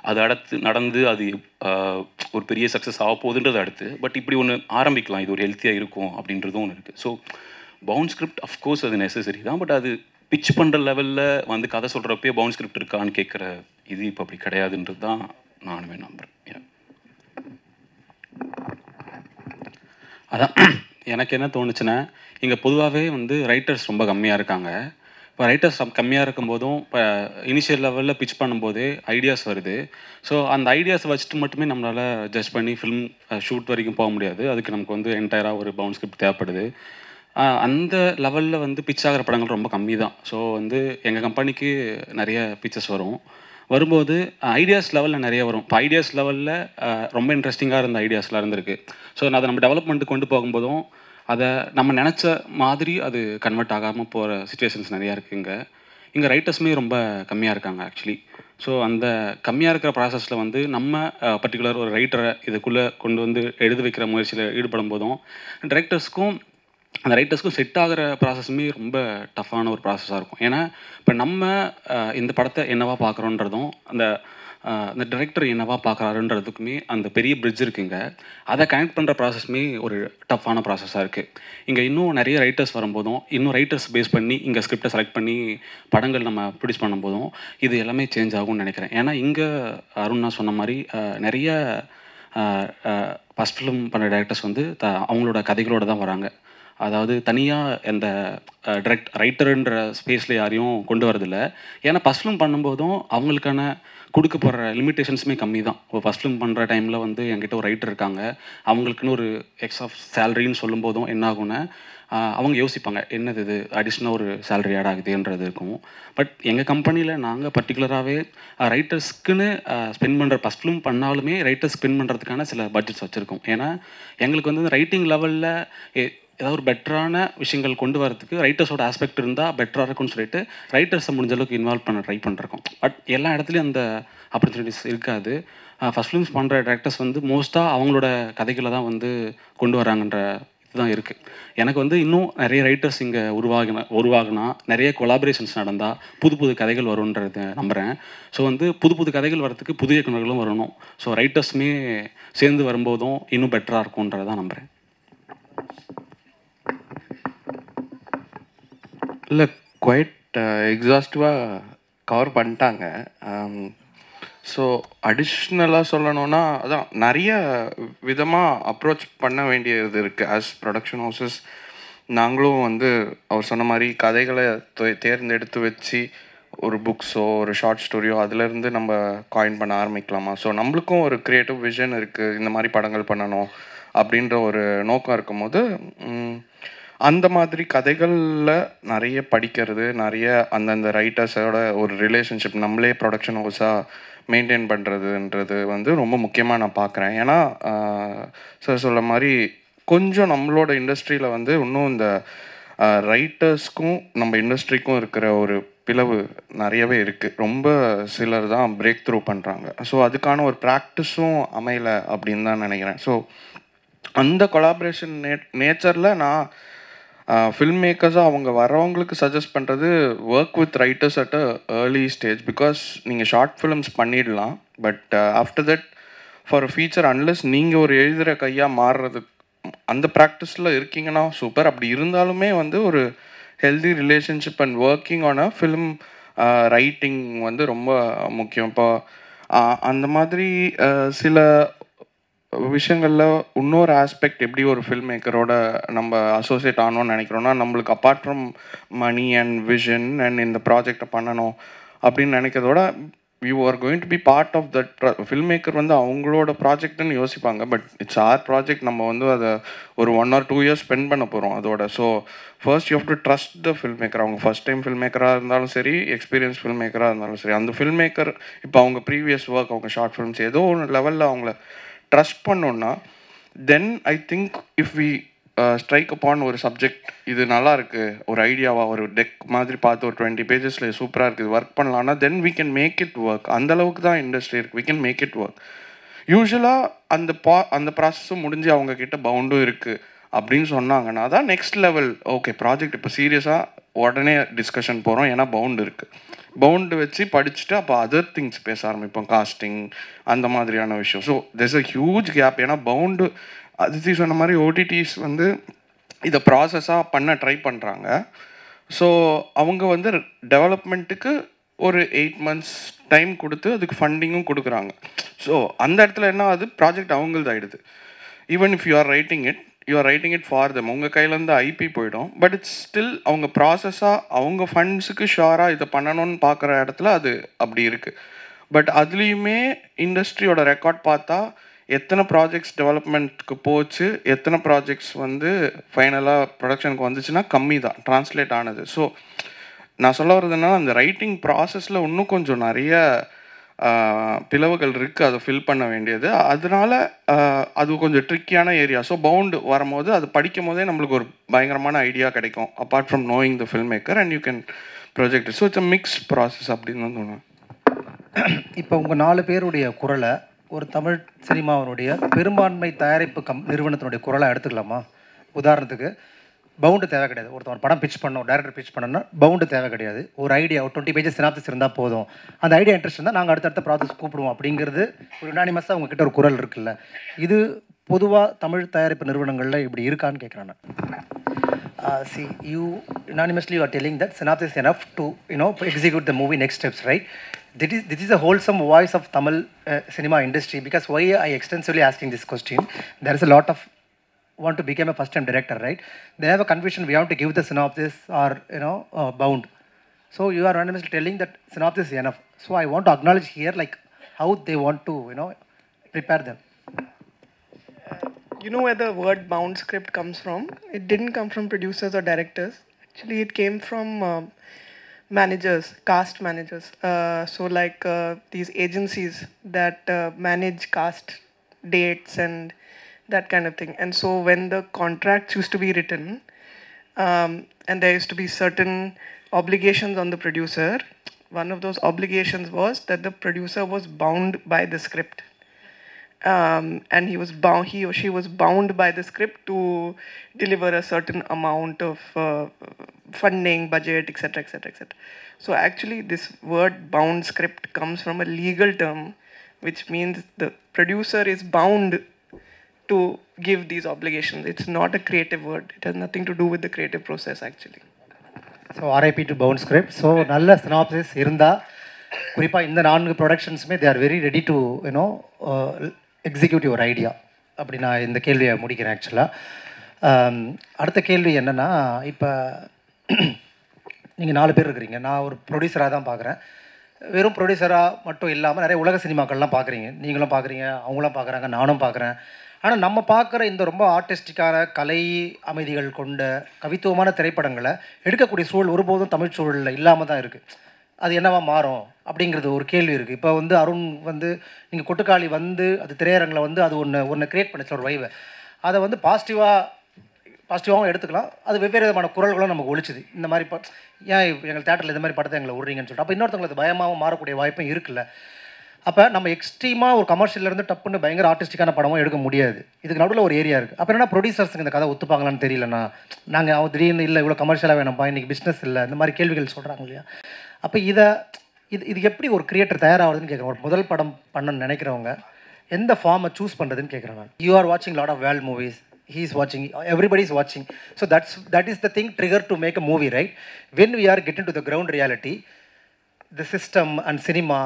அது அடுத்து நடந்து அது ஒரு பெரிய சக்ஸஸ் ஆக போகுதுன்றது அடுத்து. பட் இப்படி ஒன்று ஆரம்பிக்கலாம், இது ஒரு ஹெல்த்தியாக இருக்கும் அப்படின்றதும் ஒன்று இருக்குது. ஸோ பவுண்ட் ஸ்கிரிப்ட் அஃப்கோர்ஸ் அது நெசசரி தான். பட் அது பிச் பண்ணுற லெவலில் வந்து கதை சொல்கிறப்பே பவுண்ட் ஸ்கிரிப்ட் இருக்கான்னு கேட்குற இது இப்போ அப்படி கிடையாதுன்றது தான் நானுமே நம்புகிறேன்.
அதான் எனக்கு என்ன தோணுச்சுன்னா, இங்கே பொதுவாகவே வந்து ரைட்டர்ஸ் ரொம்ப கம்மியாக இருக்காங்க. இப்போ ரைட்டர்ஸ் கம்மியாக இருக்கும்போதும் இப்போ இனிஷியல் லெவலில் பிச் பண்ணும்போதே ஐடியாஸ் வருது. ஸோ அந்த ஐடியாஸ் வச்சுட்டு மட்டுமே நம்மளால் ஜட்ஜ் பண்ணி ஃபிலிம் ஷூட் வரைக்கும் போக முடியாது. அதுக்கு நமக்கு வந்து என்டையராக ஒரு பவுண்ட் ஸ்கிரிப்ட் தேவைப்படுது. அந்த லெவலில் வந்து பிச் ஆகிற படங்கள் ரொம்ப கம்மி தான். ஸோ வந்து எங்கள் கம்பெனிக்கு நிறைய பிச்சஸ் வரும்போது ஐடியாஸ் லெவலில் நிறைய வரும். இப்போ ஐடியாஸ் லெவலில் ரொம்ப இன்ட்ரெஸ்டிங்காக இருந்த ஐடியாஸ்லாம் இருந்திருக்கு. ஸோ அதை நம்ம டெவலப்மெண்ட்டுக்கு கொண்டு போகும்போதும் அதை நம்ம நினச்ச மாதிரி அது கன்வெர்ட் ஆகாமல் போகிற சுச்சுவேஷன்ஸ் நிறையா இருக்குது. இங்கே ரைட்டர்ஸுமே ரொம்ப கம்மியாக இருக்காங்க ஆக்சுவலி. ஸோ அந்த கம்மியாக இருக்கிற ப்ராசஸில் வந்து நம்ம பர்டிகுலர் ஒரு ரைட்டரை இதுக்குள்ளே கொண்டு வந்து எழுத வைக்கிற முயற்சியில் ஈடுபடும் போதும் அந்த ரைட்டர்ஸ்க்கும் செட் ஆகிற ப்ராசஸுமே ரொம்ப டஃப்பான ஒரு ப்ராசஸாக இருக்கும். ஏன்னா இப்போ நம்ம இந்த படத்தை என்னவா பார்க்குறோன்றதும் அந்த டைரக்டர் என்னவா பார்க்குறாருன்றதுக்குமே அந்த பெரிய பிரிட்ஜ் இருக்குங்க. அதை கனெக்ட் பண்ணுற ப்ராசஸ்மே ஒரு டஃப்பான ப்ராசஸாக இருக்குது. இங்கே இன்னும் நிறைய ரைட்டர்ஸ் வரும்போதும் இன்னும் ரைட்டர்ஸ் பேஸ் பண்ணி இங்கே ஸ்கிரிப்டை செலக்ட் பண்ணி படங்கள் நம்ம ப்ரொடியூஸ் பண்ணும்போதும் இது எல்லாமே சேஞ்ச் ஆகும்னு நினைக்கிறேன். ஏன்னா இங்கே அருணா சொன்ன மாதிரி நிறைய ஃபஸ்ட் ஃபிலிம் பண்ணுற டைரக்டர்ஸ் வந்து அவங்களோட கதைகளோடு தான் வராங்க. அதாவது தனியாக எந்த ரைட்டருன்ற ஸ்பேஸில் யாரையும் கொண்டு வரதில்லை. ஏன்னா ஃபஸ்ட் ஃபிலிம் பண்ணும்போதும் அவங்களுக்கான கொடுக்கப்படுற லிமிட்டேஷன்ஸுமே கம்மி தான். இப்போ ஃபஸ்ட் ஃபிலிம் பண்ணுற டைமில் வந்து என்கிட்ட ஒரு ரைட்டர் இருக்காங்க, அவங்களுக்குன்னு ஒரு எக்ஸ்ட்ரா சேலரின்னு சொல்லும்போதும் என்ன ஆகும்னா அவங்க யோசிப்பாங்க, என்னது இது அடிஷ்னலாக ஒரு சேலரி ஆட் ஆகுதுன்றது இருக்கும். பட் எங்கள் கம்பெனியில் நாங்கள் பர்டிகுலராகவே ரைட்டர்ஸ்க்குன்னு ஸ்பெண்ட் பண்ணுற ஃபஸ்ட் ஃபிலிம் பண்ணாலுமே ரைட்டர்ஸ் ஸ்பெண்ட் பண்ணுறதுக்கான சில பட்ஜெட்ஸ் வச்சுருக்கோம். ஏன்னா எங்களுக்கு வந்து ரைட்டிங் லெவலில் ஏதாவது ஒரு பெட்டரான விஷயங்கள் கொண்டு வரதுக்கு ரைட்டர்ஸோட ஆஸ்பெக்ட் இருந்தால் பெட்டராக இருக்கும்னு சொல்லிட்டு ரைட்டர்ஸை முடிஞ்ச அளவுக்கு இன்வால்வ் பண்ண ட்ரை பண்ணிருக்கோம். பட் எல்லா இடத்துலையும் அந்த ஆப்பர்ச்சுனிட்டிஸ் இருக்காது. ஃபஸ்ட் ஃபிலிம்ஸ் பண்ணுற டைரக்டர்ஸ் வந்து மோஸ்ட்டாக அவங்களோட கதைகளை தான் வந்து கொண்டு வராங்கன்ற இதுதான் இருக்குது. எனக்கு வந்து இன்னும் நிறைய ரைட்டர்ஸ் இங்கே உருவாகினா நிறைய கொலாபரேஷன்ஸ் நடந்தால் புது கதைகள் வரும்ன்றது நம்புகிறேன். ஸோ வந்து புது கதைகள் வரத்துக்கு புது இயக்குநர்களும் வரணும். ஸோ ரைட்டர்ஸுமே சேர்ந்து வரும்போதும் இன்னும் பெட்டராக இருக்கும்ன்றதான் நம்புகிறேன்.
இல்லை, குவைட் எக்ஸாஸ்டிவாக கவர் பண்ணிட்டாங்க. ஸோ அடிஷ்னலாக சொல்லணுன்னா அதான் நிறைய விதமாக அப்ரோச் பண்ண வேண்டியது இருக்குது. ஆஸ் ப்ரொடக்ஷன் ஹவுசஸ் நாங்களும் வந்து அவர் சொன்ன மாதிரி கதைகளை தேர்ந்தெடுத்து வச்சு ஒரு புக்ஸோ ஒரு ஷார்ட் ஸ்டோரியோ அதுலேருந்து நம்ம காயின் பண்ண ஆரம்பிக்கலாமா? ஸோ நம்மளுக்கும் ஒரு க்ரியேட்டிவ் விஷன் இருக்குது, இந்த மாதிரி படங்கள் பண்ணணும் அப்படின்ற ஒரு நோக்கம் இருக்கும்போது அந்த மாதிரி கதைகளில் நிறைய படிக்கிறது, நிறைய அந்தந்த ரைட்டர்ஸோட ஒரு ரிலேஷன்ஷிப் நம்மளே ப்ரொடக்ஷன் ஹவுஸாக மெயின்டைன் பண்ணுறதுன்றது வந்து ரொம்ப முக்கியமாக நான் பார்க்குறேன். ஏன்னா சார் சொல்ல மாதிரி கொஞ்சம் நம்மளோட இண்டஸ்ட்ரியில் வந்து இன்னும் இந்த ரைட்டர்ஸ்க்கும் நம்ம இண்டஸ்ட்ரிக்கும் இருக்கிற ஒரு பிளவு நிறையவே இருக்குது. ரொம்ப சிலர் தான் பிரேக் த்ரூ பண்ணுறாங்க. ஸோ அதுக்கான ஒரு ப்ராக்டிஸும் அமையலை அப்படின்னு தான் நினைக்கிறேன். ஸோ அந்த கொலாபரேஷன் நேச்சரில் நான் ஃபில்ம் மேக்கர்ஸாக அவங்க வரவங்களுக்கு சஜஸ்ட் பண்ணுறது work with writers at a early stage. Because நீங்கள் ஷார்ட் ஃபிலிம்ஸ் பண்ணிடலாம், but after that for feature unless நீங்கள் ஒரு எழுதுகிற கையாக மாறுறது அந்த ப்ராக்டிஸில் இருக்கீங்கன்னா சூப்பர். அப்படி இருந்தாலுமே வந்து ஒரு healthy relationship and working on a film writing வந்து ரொம்ப முக்கியம். இப்போ அந்த மாதிரி சில விஷயங்களில் இன்னொரு ஆஸ்பெக்ட் எப்படி ஒரு ஃபில்ம் மேக்கரோட நம்ம அசோசியேட் ஆகணும்னு நினைக்கிறோன்னா, நம்மளுக்கு apart from money and vision and இந்த ப்ராஜெக்டை பண்ணணும் அப்படின்னு நினைக்கிறதோட you are going to be part of that. Film maker வந்து அவங்களோட ப்ராஜெக்ட்னு யோசிப்பாங்க, பட் இட்ஸ் ஆர் ப்ராஜெக்ட். நம்ம வந்து அதை ஒரு 1 or 2 years ஸ்பெண்ட் பண்ண போகிறோம் அதோட. So first you have to trust the filmmaker. அவங்க ஃபஸ்ட் டைம் ஃபில்ம் மேக்கராக இருந்தாலும் சரி, எக்ஸ்பீரியன்ஸ் ஃபில்ம் மேக்கராக இருந்தாலும் சரி, அந்த ஃபில்ம் மேக்கர் இப்போ அவங்க ப்ரீவியஸ் ஒர்க், அவங்க ஷார்ட் ஃபிலிம்ஸ் ஏதோ ஒரு லெவலில் அவங்கள ட்ரஸ்ட் பண்ணோன்னா then I think if we strike upon ஒரு சப்ஜெக்ட், இது நல்லா இருக்குது, ஒரு ஐடியாவாக ஒரு டெக் மாதிரி பார்த்து ஒரு 20 pages சூப்பராக இருக்குது, ஒர்க் பண்ணலான்னா தென் we can make it work. அந்தளவுக்கு தான் இண்டஸ்ட்ரி இருக்குது, we can make it work. யூஸ்வலாக அந்த ப்ராசஸும் முடிஞ்சு அவங்கக்கிட்ட பவுண்டும் இருக்குது அப்படின்னு சொன்னாங்கன்னா தான் நெக்ஸ்ட் லெவல் ஓகே ப்ராஜெக்ட் இப்போ சீரியஸாக உடனே டிஸ்கஷன் போகிறோம், ஏன்னா பவுண்டு இருக்குது. பவுண்டு வச்சு படிச்சுட்டு அப்போ அதர் திங்ஸ் பேச ஆரம்பிப்போம், காஸ்டிங் அந்த மாதிரியான விஷயம். So there's a huge gap. ஏன்னா பவுண்டு அதித்தி சொன்ன மாதிரி ஓடிடிஸ் வந்து இதை ப்ராசஸாக பண்ண ட்ரை பண்ணுறாங்க. ஸோ அவங்க வந்து டெவலப்மெண்ட்டுக்கு ஒரு 8 months டைம் கொடுத்து அதுக்கு ஃபண்டிங்கும் கொடுக்குறாங்க. ஸோ அந்த இடத்துல என்ன ஆகுது, ப்ராஜெக்ட் அவங்களது ஆகிடுது. Even if you are writing it for them, உங்கள் கையிலேருந்து ஐபி போயிடும். பட் இட்ஸ் ஸ்டில் அவங்க ப்ராசஸாக அவங்க ஃபண்ட்ஸுக்கு ஷுவராக இதை பண்ணணும்னு பார்க்குற இடத்துல அது அப்படி இருக்குது. பட் அதுலேயுமே இண்டஸ்ட்ரியோட ரெக்கார்ட் பார்த்தா எத்தனை ப்ராஜெக்ட்ஸ் டெவலப்மெண்ட்க்கு போச்சு, எத்தனை ப்ராஜெக்ட்ஸ் வந்து ஃபைனலாக ப்ரொடக்ஷனுக்கு வந்துச்சுன்னா கம்மி தான் ட்ரான்ஸ்லேட் ஆனது. ஸோ நான் சொல்ல வர்றதுன்னா அந்த ரைட்டிங் ப்ராசஸில் இன்னும் கொஞ்சம் நிறைய பிளவுகள் இருக்குது, அதை ஃபில் பண்ண வேண்டியது. அதனால அது கொஞ்சம் ட்ரிக்கியான ஏரியா. ஸோ பவுண்டு வரும்போது அது படிக்கும் போதே நம்மளுக்கு ஒரு பயங்கரமான ஐடியா கிடைக்கும், apart from knowing the film maker and you can project. So it's a mix process அப்படின்னு தான் தோணும்.
இப்போ உங்கள் 4 பேருடைய குரலை ஒரு தமிழ் சினிமாவினுடைய பெரும்பான்மை தயாரிப்பு நிறுவனத்தினுடைய குரலை எடுத்துக்கலாமா? உதாரணத்துக்கு பவுண்டு தேவை கிடையாது. ஒருத்தர் படம் பிச் பண்ணோம், டேரக்டர் பிச் பண்ணோம்னா பவுண்டு தேவை கிடையாது. ஒரு ஐடியா, ஒரு 20 pages சினாப்சிஸ் இருந்தால் போதும். அந்த ஐடியா இன்ட்ரெஸ்ட் இருந்தால் நாங்கள் அடுத்தடுத்த ப்ராசஸ் கூப்பிடுவோம் அப்படிங்கிறது ஒரு யுனானிமஸாக உங்ககிட்ட ஒரு குரல் இருக்குல்ல. இது பொதுவாக தமிழ் தயாரிப்பு நிறுவனங்களில் இப்படி இருக்கான்னு கேட்குறேன் நான். See, you unanimously you are telling that synopsis is enough to execute the movie next steps, right? This is a wholesome voice of Tamil cinema industry, because why I extensively asking this question, there is a lot of want to become a first time director, right? They have a confusion, we have to give the synopsis or bound. So you are unanimously telling that synopsis is enough. So I want to acknowledge here like how they want to prepare them.
You know where the word bound script comes from? It didn't come from producers or directors. Actually, it came from managers, cast managers. So like these agencies that manage cast dates and that kind of thing. And so when the contracts used to be written, and there used to be certain obligations on the producer, one of those obligations was that the producer was bound by the script. And he or she was bound by the script to deliver a certain amount of funding, budget, etc., etc., etc. So actually, this word bound script comes from a legal term, which means the producer is bound to give these obligations. It's not a creative word. It has nothing to do with the creative process, actually.
So RIP to bound script. So நல்ல synopsis இருந்தா குறிப்பாக இந்த 4 ப்ரொடக்ஷன்ஸுமே they are very ready to execute your idea. அப்படி நான் இந்த கேள்வியை முடிக்கிறேன் ஆக்சுவலாக. அடுத்த கேள்வி என்னென்னா, இப்போ நீங்கள் 4 பேர் இருக்கிறீங்க, நான் ஒரு ப்ரொடியூசராக தான் பார்க்குறேன். வெறும் ப்ரொடியூசராக மட்டும் இல்லாமல் நிறைய உலக சினிமாக்கள்லாம் பார்க்குறீங்க, நீங்களும் பார்க்குறீங்க, அவங்களும் பார்க்குறாங்க, நானும் பார்க்குறேன். ஆனால் நம்ம பார்க்குற இந்த ரொம்ப ஆர்டிஸ்டிக்கான கலை அமைதிகள் கொண்ட கவித்துவமான திரைப்படங்களை எடுக்கக்கூடிய சூழல் ஒருபோதும் தமிழ் சூழலில் இல்லாமல் தான் இருக்குது. அது என்னவா மாறும் அப்படிங்கிறது ஒரு கேள்வி இருக்குது. இப்போ வந்து அருண் வந்து நீங்கள் கொட்டுக்காளி வந்து அது திரையரங்கில் வந்து அது ஒன்று க்ரியேட் பண்ணிச்சு ஒரு வைவை. அதை வந்து பாசிட்டிவாகவும் எடுத்துக்கலாம். அது வெவ்வேறு விதமான குரல்களும் நமக்கு ஒழிச்சுது. இந்த மாதிரி ஏன் எங்கள் தேட்டரில் இந்த மாதிரி படத்தை எங்களை விட்றீங்கன்னு சொல்லிட்டு அப்போ இன்னொருத்தவங்களுக்கு பயமாகவும் மாறக்கூடிய வாய்ப்பும் இருக்குல்ல. அப்போ நம்ம எக்ஸ்ட்ரீமாக ஒரு கமர்ஷியலேருந்து டப்புன்னு பயங்கர ஆர்டிஸ்டிக்கான படமும் எடுக்க முடியாது. இதுக்கு நடுவில் ஒரு ஏரியா இருக்குது. அப்போ என்ன ப்ரொடியூசர்ஸுக்கு இந்த கதை ஒத்துப்பாங்களான்னு தெரியலண்ணா, நாங்கள் அவன் திடீர்னு இல்லை இவ்வளோ கமர்ஷியலாக வேணும்ப்பா, இன்றைக்கி பிஸ்னஸ் இல்லை, இந்த மாதிரி கேள்விகள் சொல்கிறாங்க இல்லையா. அப்போ இது எப்படி ஒரு கிரியேட்டர் தயாராகுதுன்னு கேட்குறேன். ஒரு முதல் படம் பண்ணணும்னு நினைக்கிறவங்க எந்த ஃபார்மை சூஸ் பண்ணுறதுன்னு கேட்குறேன் நான். யூ ஆர் வாட்சிங் lot of world movies, he is watching, everybody is watching. So that is the thing trigger to make a movie, right? When we are getting to the ground reality, the system and cinema,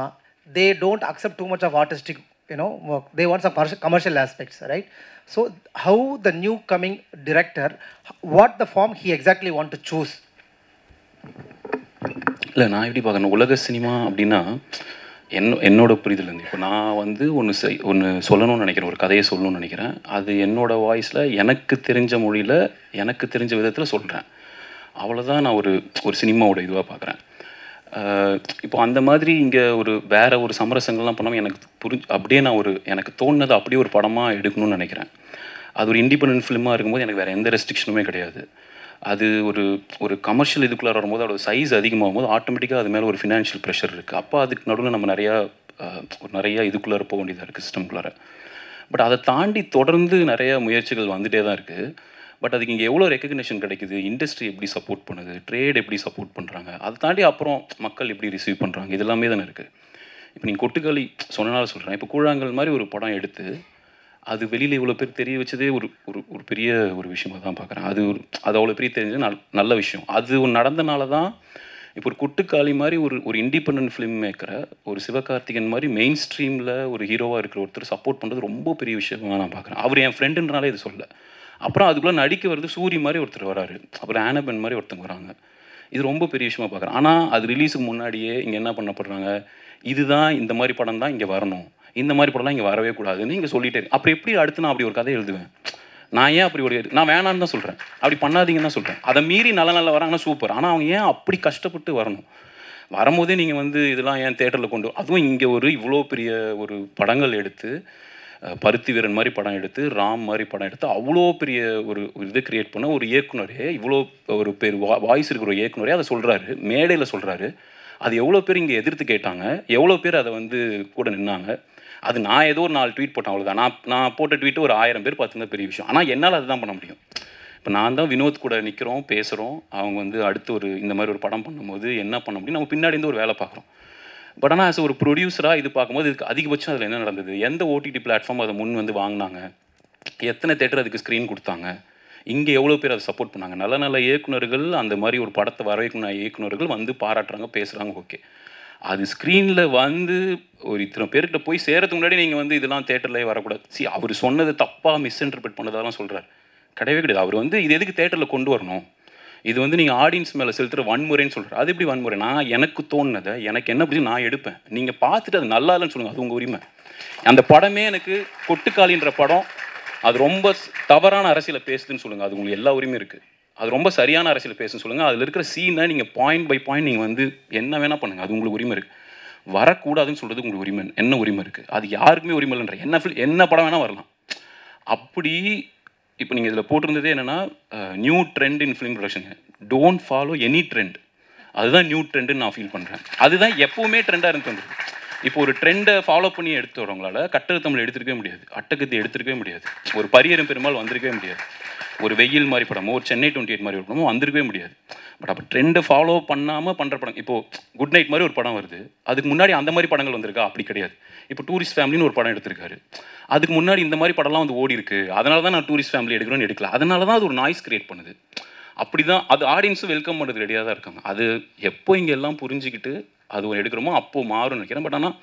they don't accept too much of artistic work. They want some commercial aspects, right? So how the new coming director, what the form he exactly want to choose?
இல்லை, நான் எப்படி பார்க்கணும், உலக cinema அப்படின்னா என்னோட புரிதல் இருந்து இப்போ நான் வந்து ஒன்று சொல்லணும்னு நினைக்கிறேன், ஒரு கதையை சொல்லணும்னு நினைக்கிறேன். அது என்னோடய வாய்ஸில் எனக்கு தெரிஞ்ச மொழியில் எனக்கு தெரிஞ்ச விதத்தில் சொல்கிறேன். அவ்வளோதான் நான் ஒரு சினிமாவோட இதுவாக பார்க்குறேன். இப்போ அந்த மாதிரி இங்கே வேறு ஒரு சமரசங்கள்லாம் பண்ணாமல் எனக்கு அப்படியே நான் எனக்கு தோணுனது அப்படியே ஒரு படமாக எடுக்கணும்னு நினைக்கிறேன். அது ஒரு இண்டிபெண்டன்ட் ஃபிலிமாக இருக்கும்போது எனக்கு வேறு எந்த ரெஸ்ட்ரிக்ஷனுமே கிடையாது. அது ஒரு கமர்ஷியல் இதுக்குள்ளே வரும்போது அதோட சைஸ் அதிகமாகும் போது ஆட்டோமேட்டிக்காக அது மேலே ஒரு ஃபினான்ஷியல் ப்ரெஷர் இருக்குது. அப்போ அதுக்கு நடுவில் நம்ம நிறையா ஒரு நிறைய இதுக்குள்ளார போக வேண்டியதாக இருக்குது சிஸ்டம்குள்ளார. பட் அதை தாண்டி தொடர்ந்து நிறைய முயற்சிகள் வந்துகிட்டே தான் இருக்குது. பட் அதுக்கு இங்கே எவ்வளோ ரெக்கக்னிஷன் கிடைக்குது, இண்டஸ்ட்ரி எப்படி சப்போர்ட் பண்ணுது, ட்ரேட் எப்படி சப்போர்ட் பண்ணுறாங்க, அதை தாண்டி அப்புறம் மக்கள் எப்படி ரிசீவ் பண்ணுறாங்க, இது எல்லாமே தானே இருக்குது. இப்போ நீங்கள் கொட்டுக்காளி சொன்னனால சொல்கிறேன், இப்போ கூழாங்கல் மாதிரி ஒரு படம் எடுத்து அது வெளியில் இவ்வளோ பேர் தெரிய வச்சதே ஒரு ஒரு ஒரு பெரிய ஒரு விஷயமாக தான் பார்க்குறேன். அது அவ்வளோ பெரிய தெரிஞ்சது நல்ல விஷயம். அது நடந்தனால தான் இப்போ ஒரு கொட்டுக்காளி மாதிரி ஒரு இண்டிபெண்டன்ட் ஃபிலிம் மேக்கரை ஒரு சிவகார்த்திகன் மாதிரி மெயின் ஸ்ட்ரீமில் ஒரு ஹீரோவாக இருக்கிற ஒருத்தர் சப்போர்ட் பண்ணுறது ரொம்ப பெரிய விஷயமாக நான் பார்க்குறேன். அவர் என் ஃப்ரெண்டுன்றனாலே இது சொல்ல. அப்புறம் அதுக்குள்ளே நடிக்க வருது சூரி மாதிரி ஒருத்தர் வராரு, அப்புறம் ஆனபென் மாதிரி ஒருத்தங்க வராங்க. இது ரொம்ப பெரிய விஷயமா பார்க்குறேன். ஆனால் அது ரிலீஸுக்கு முன்னாடியே இங்கே என்ன பண்ணப்படுறாங்க, இதுதான் இந்த மாதிரி படம் தான் இங்கே வரணும், இந்த மாதிரி படம்லாம் இங்கே வரவே கூடாதுன்னு இங்கே சொல்லிட்டே. அப்புறம் எப்படி அடுத்து நான் அப்படி ஒரு கதை எழுதுவேன்? நான் ஏன் அப்படி நான் வேணான்னு தான் சொல்கிறேன், அப்படி பண்ணாதீங்கன்னு தான் சொல்கிறேன். அதை மீறி நல்ல வராங்கன்னா சூப்பர். ஆனால் அவங்க ஏன் அப்படி கஷ்டப்பட்டு வரணும்? வரும்போதே நீங்கள் இதெல்லாம் ஏன் தேட்டரில் கொண்டு, அதுவும் இங்கே இவ்வளோ பெரிய ஒரு படங்கள் எடுத்து, பருத்தி வீரன் மாதிரி படம் எடுத்து, ராம் மாதிரி படம் எடுத்து, அவ்வளோ பெரிய ஒரு இதை கிரியேட் பண்ண ஒரு இயக்குனரே, இவ்வளோ ஒரு பேர் வாய்ஸ் இருக்கிற ஒரு இயக்குனரே அதை சொல்கிறாரு, மேடையில் சொல்கிறாரு. அது எவ்வளோ பேர் இங்கே எதிர்த்து கேட்டாங்க, எவ்வளோ பேர் அதை கூட நின்னாங்க. அது நான் ஏதோ ஒரு 4 ட்வீட் போட்டேன், அவ்வளோதான். நான் போட்ட ட்வீட்டு ஒரு 1000 பேர் பார்த்துருந்தா பெரிய விஷயம். ஆனால் என்னால் அதுதான் பண்ண முடியும். இப்போ நான் தான் வினோத் கூட நிற்கிறோம், பேசுகிறோம். அவங்க அடுத்து இந்த மாதிரி ஒரு படம் பண்ணும்போது என்ன பண்ண முடியும், நம்ம பின்னாடி இருந்து ஒரு வேலை பார்க்குறோம். பட் ஆனால் ஆஸ் ஒரு ப்ரொடியூசராக இது பார்க்கும்போது இதுக்கு அதிகபட்சம் அதில் என்ன நடந்தது, எந்த ஓடிடி பிளாட்ஃபார்ம் அதை வாங்கினாங்க, எத்தனை தேட்டர் அதுக்கு ஸ்க்ரீன் கொடுத்தாங்க, இங்கே எவ்வளோ பேர் அதை சப்போர்ட் பண்ணாங்க. நல்ல இயக்குனர்கள், அந்த மாதிரி ஒரு படத்தை வரவைக்கணும் இயக்குனர்கள் பாராட்டுறாங்க, பேசுகிறாங்க, ஓகே. அது ஸ்க்ரீனில் ஒரு இத்தனை பேர்கிட்ட போய் சேரத்துக்கு முன்னாடி நீங்கள் இதெல்லாம் தேட்டர்லேயே வரக்கூடாது. அவர் சொன்னது தப்பாக மிஸ்இன்டர்பிரட் பண்ணதெல்லாம் சொல்கிறார். கிடையவே கிடையாது. அவர் இது எதுக்கு தேட்டரில் கொண்டு வரணும், இது நீங்கள் ஆடியன்ஸ் மேலே செலுத்துகிற வன்முறைன்னு சொல்கிறார். அது எப்படி வன்முறை? நான் எனக்கு தோணுனதை, எனக்கு என்ன பிடிச்சி நான் எடுப்பேன், நீங்கள் பார்த்துட்டு அது நல்லா இல்லைன்னு சொல்லுங்கள், அது உங்கள் உரிமை. அந்த படமே எனக்கு கொட்டுக்காளின்ற படம் அது ரொம்ப தவறான அரசியலை பேசுதுன்னு சொல்லுங்கள், அது உங்களுக்கு எல்லா உரிமையும் இருக்குது. அது ரொம்ப சரியான அரசியல் பேசுன்னு சொல்லுங்கள். அதில் இருக்கிற சீனை நீங்கள் பாயிண்ட் பை பாயிண்ட் நீங்கள் என்ன வேணால் பண்ணுங்கள், அது உங்களுக்கு உரிமை இருக்குது. வரக்கூடாதுன்னு சொல்கிறது உங்களுக்கு உரிமை, என்ன உரிமை இருக்குது? அது யாருக்குமே உரிமை இல்லைன்ற என்ன படம் வேணால் வரலாம். அப்படி இப்போ நீங்கள் இதில் போட்டிருந்ததே என்னென்னா, new trend in film production, don't follow any trend. அதுதான் நியூ ட்ரெண்டுன்னு நான் ஃபீல் பண்ணுறேன். அதுதான் எப்போவுமே ட்ரெண்டாக இருந்து வந்துருக்கு. இப்போ ஒரு ட்ரெண்டை ஃபாலோ பண்ணி எடுத்து வரவங்களால கட்டர் தமிழ் எடுத்துருக்கவே முடியாது, அட்டகத்தி எடுத்துருக்கவே முடியாது, ஒரு பரியரும் பெருமாள் வந்திருக்கவே முடியாது, ஒரு வெயில் மாதிரி படமோ ஒரு சென்னை 28 மாதிரி ஒரு படமோ வந்திருக்கவே முடியாது. பட் அப்போ ட்ரெண்டை ஃபாலோ பண்ணாமல் பண்ணுற படம், இப்போது குட் நைட் மாதிரி ஒரு படம் வருது, அதுக்கு முன்னாடி அந்த மாதிரி படங்கள் வந்திருக்கா? அப்படி கிடையாது. இப்போ டூரிஸ்ட் ஃபேமிலின்னு ஒரு படம் எடுத்திருக்காரு, அதுக்கு முன்னாடி இந்த மாதிரி படம்லாம் ஓடி இருக்கு, அதனால தான் நான் டூரிஸ்ட் ஃபேமிலி எடுக்கிறோன்னு எடுக்கல, அதனால தான் அது ஒரு நாய்ஸ் கிரியேட் பண்ணுது. அப்படி தான் அது ஆடியன்ஸும் வெல்கம் பண்ணுறது ரெடியாக தான் இருக்காங்க. அது எப்போ இங்கே எல்லாம் புரிஞ்சுக்கிட்டு அது எடுக்கிறோமோ அப்போது மாறும்னு நினைக்கிறேன். பட் ஆனால்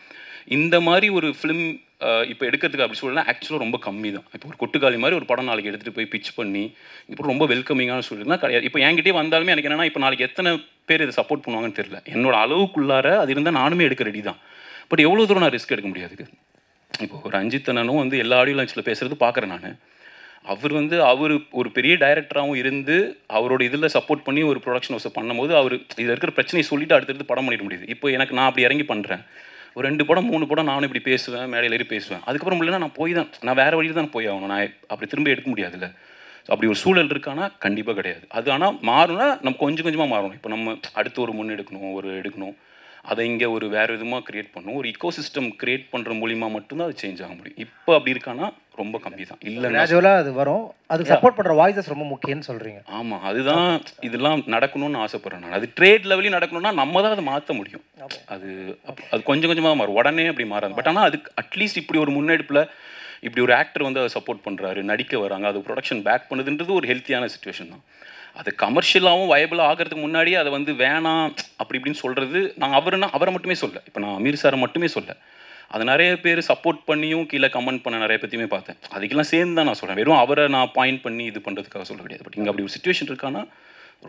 இந்த மாதிரி ஒரு ஃபிலிம் இப்போ எடுக்கிறதுக்கு அப்படி சொல்லலாம் ஆக்சுவலாக ரொம்ப கம்மி தான். இப்போ ஒரு கொட்டுக்காளி மாதிரி ஒரு படம் நாளைக்கு எடுத்துகிட்டு போய் பிச் பண்ணி இப்போ ரொம்ப வெல்கமிங்கான சொல்லிட்டுனா கிடையாது. இப்போ என்கிட்டயே வந்தாலுமே எனக்கு என்னென்னா, இப்போ நாளைக்கு எத்தனை பேர் இதை சப்போர்ட் பண்ணுவாங்கன்னு தெரியல. என்னோட அளவுக்குள்ளார அது இருந்தால் நானுமே எடுக்க ரெடி தான். பட் எவ்வளோ தூரம் நான் ரிஸ்க் எடுக்க முடியாதுக்கு. இப்போ ஒரு ரஞ்சித் அண்ணனும் எல்லா ஆடியோ லான்ச்சில் பேசுகிறது பார்க்குறேன் நான். அவர் அவர் ஒரு பெரிய டைரக்டராகவும் இருந்து அவரோட இதில் சப்போர்ட் பண்ணி ஒரு ப்ரொடக்ஷன் ஹவுஸை பண்ணும்போது அவர் இதில் இருக்கிற பிரச்சனையை சொல்லிவிட்டு அடுத்தடுத்து படம் பண்ணிட முடியுது. இப்போ நான் அப்படி இறங்கி பண்ணுறேன், ஒரு 2 படம் 3 படம் நானும் இப்படி பேசுவேன், மேடையில் ஏறி பேசுவேன். அதுக்கப்புறம் இல்லைன்னா நான் வேறு வழியில் தான் போய் ஆகணும், நான் அப்படி திரும்ப எடுக்க முடியாதுல்ல. ஸோ அப்படி ஒரு சூழல் இருக்கானா? கண்டிப்பாக கிடையாது. அது ஆனால் மாறும்னா நம்ம கொஞ்சம் கொஞ்சமாக மாறணும். இப்போ நம்ம அடுத்து ஒரு எடுக்கணும், அதை இங்கே ஒரு வேறு விதமாக க்ரியேட் பண்ணணும், ஒரு இக்கோ சிஸ்டம் க்ரியேட் பண்ணுற மூலிமா மட்டும்தான் அது சேஞ்ச் ஆக முடியும். இப்போ அப்படி இருக்கானா ரொம்ப கம்மி தான். இல்லை
கிராஜுவலாக அது வரும், அதுக்கு சப்போர்ட் பண்ணுற வாய்ஸஸ் ரொம்ப முக்கியம்னு சொல்கிறீங்க.
ஆமாம், அதுதான் இதெல்லாம் நடக்கணும்னு ஆசைப்பட்றேன் நான். அது ட்ரேட் லெவலையும் நடக்கணும்னா நம்ம தான் அதை மாற்ற முடியும். அது கொஞ்சம் கொஞ்சமாக மாறும், உடனே அப்படி மாறாது. பட் ஆனால் அதுக்கு அட்லீஸ்ட் இப்படி ஒரு முன்னெடுப்பில் இப்படி ஒரு ஆக்டர் அதை சப்போர்ட் பண்ணுறாரு, நடிக்க வராங்க, அது ப்ரொடக்ஷன் பேக் பண்ணுதுன்றது ஒரு ஹெல்த்தியான சிச்சுவேஷன் தான். அது கமர்ஷியலாகவும் வயபிளாக ஆகிறதுக்கு முன்னாடியே அதை வேணாம் அப்படி இப்படின்னு சொல்கிறது, நாங்கள் அவரை மட்டுமே சொல்ல, இப்போ நான் அமீர் சாரை மட்டுமே சொல்ல, அதை நிறைய பேர் சப்போர்ட் பண்ணியும் கீழே கமெண்ட் பண்ண நிறைய பற்றியுமே பார்த்தேன். அதுக்கெல்லாம் சேர்ந்து தான் நான் சொல்கிறேன், வெறும் அவரை நான் பாயிண்ட் பண்ணி இது பண்ணுறதுக்காக சொல்ல கிடையாது. பட் இங்கே அப்படி ஒரு சிச்சுவேஷன் இருக்கான்னா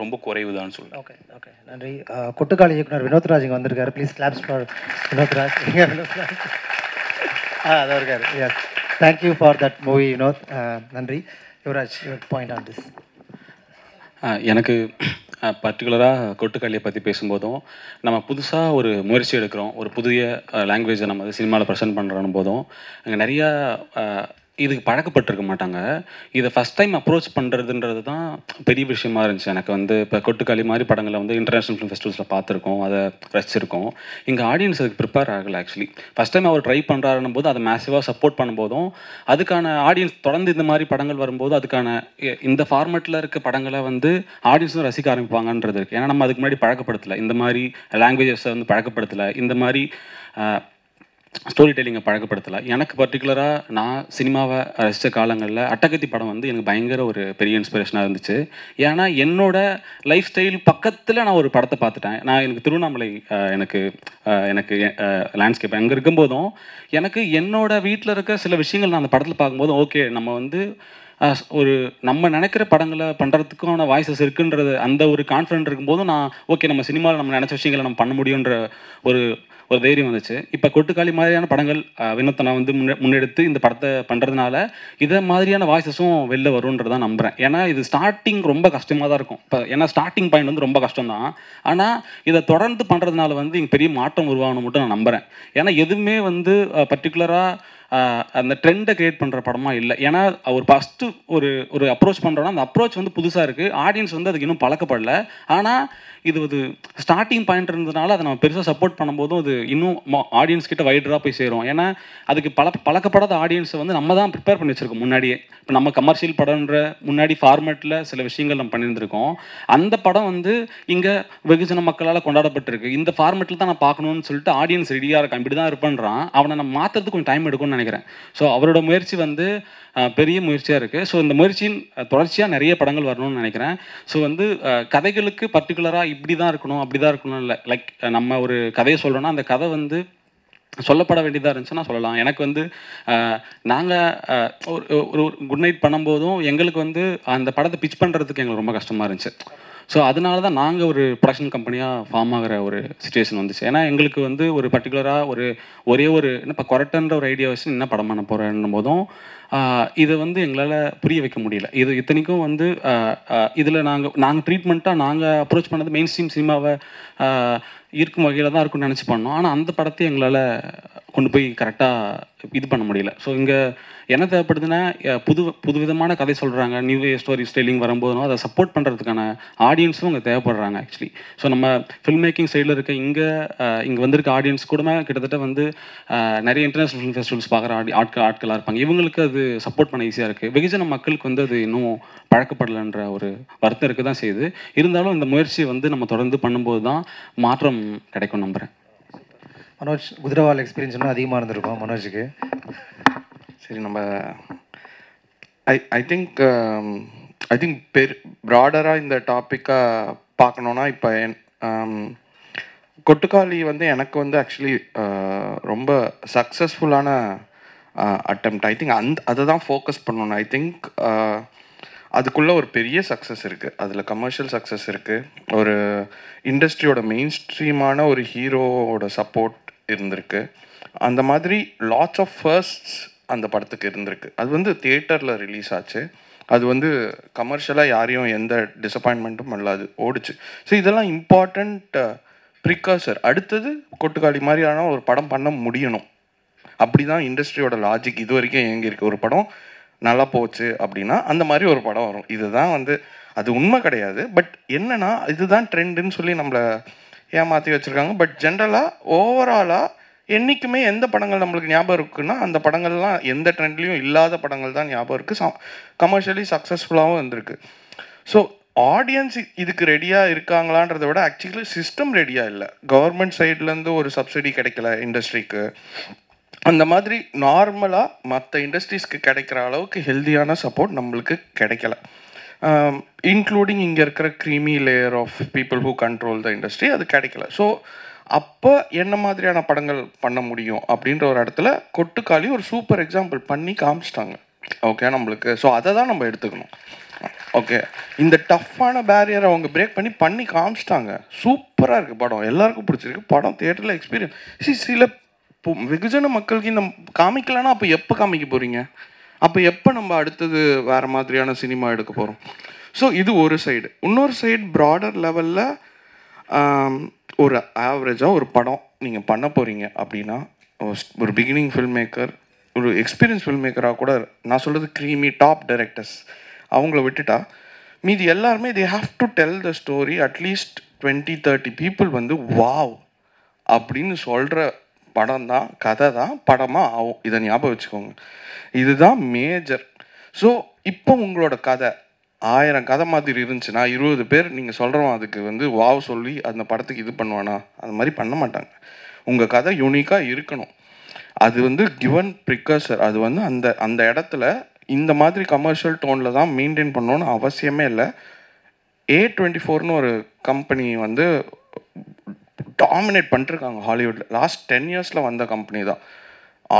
ரொம்ப குறைவுதான்னு சொல்கிறேன்.
ஓகே ஓகே, நன்றி. கொட்டுக்காளி இயக்குனர் வினோத்ராஜ் இங்கே வந்திருக்காரு. Please claps for Vinothraj. அதான் இருக்காரு. Yes, thank you for that movie Vinoth. நன்றி. Yuvaraj, your point on this.
எனக்கு பர்டிகுலராக கொட்டுக்காளியை பற்றி பேசும்போதும், நம்ம புதுசாக ஒரு முயற்சி எடுக்கிறோம், ஒரு புதிய லாங்குவேஜை நம்ம சினிமாவில் ப்ரெசென்ட் பண்ணுறோம் போதும், அங்கே நிறையா இதுக்கு பழக்கப்பட்டிருக்க மாட்டாங்க. இதை ஃபஸ்ட் டைம் அப்ரோச் பண்ணுறதுன்றது தான் பெரிய விஷயமா இருந்துச்சு எனக்கு. வந்து இப்போ கொட்டுக்காளி மாதிரி படங்களை வந்து இன்டர்நேஷ்னல் ஃபிலிம் ஃபெஸ்டிவல்ஸில் பார்த்துருக்கோம், அதை ரசிச்சிருக்கோம். இங்கே ஆடியன்ஸ் அதுக்கு ப்ரிப்பேர் ஆகலை ஆக்சுவலி. ஃபஸ்ட் டைம் அவர் ட்ரை பண்ணுறாருன்னும் போது அதை மேசிவாக சப்போர்ட் பண்ணும்போதும், அதுக்கான ஆடியன்ஸ் தொடர்ந்து இந்த மாதிரி படங்கள் வரும்போது அதுக்கான இந்த ஃபார்மேட்டில் இருக்க படங்களை வந்து ஆடியன்ஸும் ரசிக்க ஆரம்பிப்பாங்கன்றது இருக்குது. ஏன்னா நம்ம அதுக்கு முன்னாடி பழக்கப்படுத்தலை, இந்த மாதிரி லாங்குவேஜஸை வந்து பழக்கப்படுத்தலை, இந்த மாதிரி ஸ்டோரி டெல்லிங்கை பழக்கப்படுத்தலை. எனக்கு பர்டிகுலராக நான் சினிமாவை ரசித்த காலங்களில் அட்டகத்தி படம் வந்து எனக்கு பயங்கர ஒரு பெரிய இன்ஸ்பிரேஷனாக இருந்துச்சு. ஏன்னா என்னோட லைஃப் ஸ்டைல் பக்கத்தில் நான் ஒரு படத்தை பார்த்துட்டேன். நான் எனக்கு திருவண்ணாமலை எனக்கு எனக்கு லேண்ட்ஸ்கேப் அங்கே இருக்கும்போதும் எனக்கு என்னோட வீட்டில் இருக்க சில விஷயங்கள் நான் அந்த படத்தில் பார்க்கும்போது ஓகே நம்ம வந்து ஒரு நம்ம நினைக்கிற படங்களை பண்ணுறதுக்கான வாய்ஸஸ் இருக்குன்றது அந்த ஒரு கான்ஃபிடென்ட் இருக்கும்போதும் நான் ஓகே நம்ம சினிமாவில் நம்ம நினச்ச விஷயங்களை நம்ம பண்ண முடியுன்ற ஒரு ஒரு தைரியம் வந்துச்சு. இப்போ கொட்டுக்காளி மாதிரியான படங்கள் வினோத்தை நான் வந்து முன்னெடுத்து இந்த படத்தை பண்ணுறதுனால இதை மாதிரியான வாய்ஸஸும் வெளில வரும்ன்றதான் நம்புகிறேன். ஏன்னா இது ஸ்டார்டிங் ரொம்ப கஷ்டமாக தான் இருக்கும். இப்போ ஏன்னா ஸ்டார்டிங் பாயிண்ட் வந்து ரொம்ப கஷ்டம் தான். ஆனால் இதை தொடர்ந்து பண்ணுறதுனால வந்து இங்கே பெரிய மாற்றம் உருவாகணும் மட்டும் நான் நம்புகிறேன். ஏன்னா எதுவுமே வந்து பர்டிகுலராக அந்த ட்ரெண்டை க்ரியேட் பண்ணுற படமாக இல்லை. ஏன்னா அவர் ஃபஸ்ட்டு ஒரு அப்ரோச் பண்ணுறோன்னா அந்த அப்ரோச் வந்து புதுசாக இருக்குது, ஆடியன்ஸ் வந்து அதுக்கு இன்னும் பழக்கப்படலை. ஆனால் இது ஒரு ஸ்டார்டிங் பாயிண்ட் இருந்ததுனால அதை நம்ம பெருசாக சப்போர்ட் பண்ணும்போதும் அது இன்னும் ஆடியன்ஸ் கிட்ட வைடராக போய் சேரும். ஏன்னா அதுக்கு பழக்கப்படாத ஆடியன்ஸை வந்து நம்ம தான் ப்ரிப்பேர் பண்ணி வச்சுருக்கோம் முன்னாடியே. இப்போ நம்ம கமர்ஷியல் படம்ன்ற முன்னாடி ஃபார்மேட்டில் சில விஷயங்கள் நம்ம பண்ணியிருந்திருக்கோம். அந்த படம் வந்து இங்கே வெகுஜன மக்களால் கொண்டாடப்பட்டிருக்கு. இந்த ஃபார்மேட்டில் தான் நான் பார்க்கணுன்னு சொல்லிட்டு ஆடியன்ஸ் ரெடியாக இருக்கான், இப்படி தான் இருப்பேன்றான். அவனை நம்ம மாற்றுறதுக்கு கொஞ்சம் டைம் எடுக்கும்னு நினைக்கிறேன். ஸோ அவரோட முயற்சி வந்து பெரிய முயற்சியாக இருக்குது. ஸோ இந்த முயற்சியின் தொடர்ச்சியாக நிறைய படங்கள் வரணும்னு நினைக்கிறேன். ஸோ வந்து கதைகளுக்கு பர்டிகுலராக இப்படி தான் இருக்கணும் அப்படி தான் இருக்கணும் இல்லை. லைக் நம்ம ஒரு கதையை சொல்கிறோன்னா அந்த கதை வந்து சொல்லப்பட வேண்டியதாக இருந்துச்சுன்னா சொல்லலாம். எனக்கு வந்து நாங்கள் ஒரு குட் நைட் பண்ணும்போதும் எங்களுக்கு வந்து அந்த படத்தை பிச் பண்ணுறதுக்கு எங்களுக்கு ரொம்ப கஷ்டமாக இருந்துச்சு. ஸோ அதனால தான் நாங்கள் ஒரு ப்ரொடக்ஷன் கம்பெனியாக ஃபார்ம் ஆகிற ஒரு சுச்சுவேஷன் வந்துச்சு. ஏன்னா எங்களுக்கு வந்து ஒரு பர்டிகுலராக ஒரே ஒரு இப்போ கொரட்டன்ற ஒரு ஐடியா வச்சு என்ன படம் பண்ண போகிறேன்னும் போதும் இதை வந்து எங்களால் புரிய வைக்க முடியல. இது இத்தனைக்கும் வந்து இதில் நாங்கள் ட்ரீட்மெண்ட்டாக நாங்கள் அப்ரோச் பண்ணது மெயின் ஸ்ட்ரீம் சினிமாவை இருக்கும் வகையில் தான் இருக்கும்னு நினச்சி பண்ணோம். ஆனால் அந்த படத்தை எங்களால் கொண்டு போய் கரெக்டாக இது பண்ண முடியல. ஸோ இங்கே என்ன தேவைப்படுதுன்னா புது விதமான கதை சொல்கிறாங்க, நியூ ஸ்டோரி ஸ்டைலிங் வரும்போதும் அதை சப்போர்ட் பண்ணுறதுக்கான ஆடியன்ஸும் இங்கே தேவைப்படுறாங்க ஆக்சுவலி. ஸோ நம்ம ஃபில்ம் மேக்கிங் சைடில் இருக்க இங்கே வந்திருக்க ஆடியன்ஸ் கூட கிட்டத்தட்ட வந்து நிறைய இன்டர்நேஷ்னல் ஃபிலிம் ஃபெஸ்டிவல்ஸ் பார்க்குற ஆட்களாக இருப்பாங்க. இவங்களுக்கு அது சப்போர்ட் பண்ண ஈஸியாக இருக்குது. வெகுஜன மக்களுக்கு வந்து அது இன்னும் பழக்கப்படலைன்ற ஒரு வருத்தம் இருக்க தான் செய்யுது. இருந்தாலும் இந்த முயற்சியை வந்து நம்ம தொடர்ந்து பண்ணும்போது தான் மாற்றம் கிடைக்கும் நம்புகிறேன்.
மனோஜ், குதிரவால் எக்ஸ்பீரியன்ஸ் இன்னும் அதிகமாக இருந்திருக்கும் மனோஜுக்கு.
சரி, நம்ம ஐ திங்க் ப்ராடராக இந்த டாப்பிக்காக பார்க்கணுன்னா இப்போ கொட்டுக்காளி வந்து எனக்கு வந்து ஆக்சுவலி ரொம்ப சக்ஸஸ்ஃபுல்லான அட்டெம்ப்ட். ஐ திங்க் அதை தான் ஃபோக்கஸ் பண்ணணும். ஐ திங்க் அதுக்குள்ளே ஒரு பெரிய சக்ஸஸ் இருக்குது, அதில் கமர்ஷியல் சக்ஸஸ் இருக்குது, ஒரு இண்டஸ்ட்ரியோட மெயின் ஸ்ட்ரீமான ஒரு ஹீரோவோட சப்போர்ட் இருந்திருக்கு. அந்த மாதிரி லாட்ஸ் ஆஃப் ஃபர்ஸ்ட்ஸ் அந்த படத்துக்கு இருந்திருக்கு. அது வந்து தியேட்டரில் ரிலீஸ் ஆச்சு. அது வந்து கமர்ஷியலாக யாரையும் எந்த டிசப்பாயின்மெண்ட்டும் இல்லாது ஓடிச்சு. ஸோ இதெல்லாம் இம்பார்ட்டண்ட் ப்ரிகாசர். அடுத்தது கொட்டுக்காளி மாதிரியான ஒரு படம் பண்ண முடியணும். அப்படி தான் இண்டஸ்ட்ரியோட லாஜிக் இது வரைக்கும் இயங்கியிருக்கு. ஒரு படம் நல்லா போச்சு அப்படின்னா அந்த மாதிரி ஒரு படம் வரும். இதுதான் வந்து அது உண்மை கிடையாது. பட் என்னன்னா இதுதான் ட்ரெண்டுன்னு சொல்லி நம்மளை ஏமாற்றி வச்சுருக்காங்க. பட் ஜென்ரலாக ஓவராலாக என்றைக்குமே எந்த படங்கள் நம்மளுக்கு ஞாபகம் இருக்குன்னா அந்த படங்கள்லாம் எந்த ட்ரெண்ட்லேயும் இல்லாத படங்கள் தான் ஞாபகம் இருக்குது. கமர்ஷியலி சக்ஸஸ்ஃபுல்லாகவும் இருந்திருக்கு. ஸோ ஆடியன்ஸ் இதுக்கு ரெடியாக இருக்காங்களான்றதை விட ஆக்சுவலி சிஸ்டம் ரெடியாக இல்லை. கவர்மெண்ட் சைட்லேருந்து ஒரு சப்சிடி கிடைக்கல இண்டஸ்ட்ரிக்கு. அந்த மாதிரி நார்மலாக மற்ற இண்டஸ்ட்ரீஸ்க்கு கிடைக்கிற அளவுக்கு ஹெல்தியான சப்போர்ட் நம்மளுக்கு கிடைக்கல. இன்க்ளூடிங் இங்கே இருக்கிற creamy layer of people who control the industry, அது கிடைக்கல. ஸோ அப்போ என்ன மாதிரியான படங்கள் பண்ண முடியும் அப்படின்ற ஒரு இடத்துல கொட்டுக்காளி ஒரு சூப்பர் எக்ஸாம்பிள் பண்ணி காமிச்சிட்டாங்க. ஓகே நம்மளுக்கு. ஸோ அதை தான் நம்ம எடுத்துக்கணும். ஓகே, இந்த டஃப்பான பேரியரை அவங்க பிரேக் பண்ணி காமிச்சிட்டாங்க. சூப்பராக இருக்குது படம், எல்லாருக்கும் பிடிச்சிருக்கு படம். தியேட்டரில் எக்ஸ்பீரியன்ஸ். சில வெகுஜன மக்களுக்கு இந்த காமிக்கலன்னா அப்போ எப்போ காமிக்க போகிறீங்க? அப்போ எப்போ நம்ம அடுத்தது வேறு மாதிரியான சினிமா எடுக்க போகிறோம்? ஸோ இது ஒரு சைடு. இன்னொரு சைடு ப்ராடர் லெவலில் ஒரு ஆவரேஜாக ஒரு படம் நீங்கள் பண்ண போகிறீங்க அப்படின்னா ஒரு பிகினிங் ஃபில்ம் மேக்கர் ஒரு எக்ஸ்பீரியன்ஸ் ஃபில்ம் மேக்கராக கூட, நான் சொல்கிறது க்ரீமி டாப் டைரக்டர்ஸ் அவங்கள விட்டுட்டா மீதி எல்லாருமே they have to tell the story at least 20-30 people வந்து வாவ் அப்படின்னு சொல்கிற படம் தான், கதை தான் படமாக ஆகும். இதை ஞாபகம் வச்சுக்கோங்க, இதுதான் மேஜர். ஸோ இப்போ உங்களோட கதை 1000 கதை மாதிரி இருந்துச்சுன்னா 20 பேர் நீங்கள் சொல்கிறோம் அதுக்கு வந்து வாவ் சொல்லி அந்த படத்துக்கு இது பண்ணுவானா? அது மாதிரி பண்ண மாட்டாங்க. உங்கள் கதை யூனிக்காக இருக்கணும். அது வந்து கிவன் ப்ரிகர்சர். அது வந்து அந்த அந்த இடத்துல இந்த மாதிரி கமர்ஷியல் டோனில் தான் மெயின்டைன் பண்ணணும்னு அவசியமே இல்லை. A24ன்னு ஒரு கம்பெனி வந்து டாமினேட் பண்ணிட்டுருக்காங்க ஹாலிவுட்டில். லாஸ்ட் 10 இயர்ஸில் வந்த கம்பெனி தான்.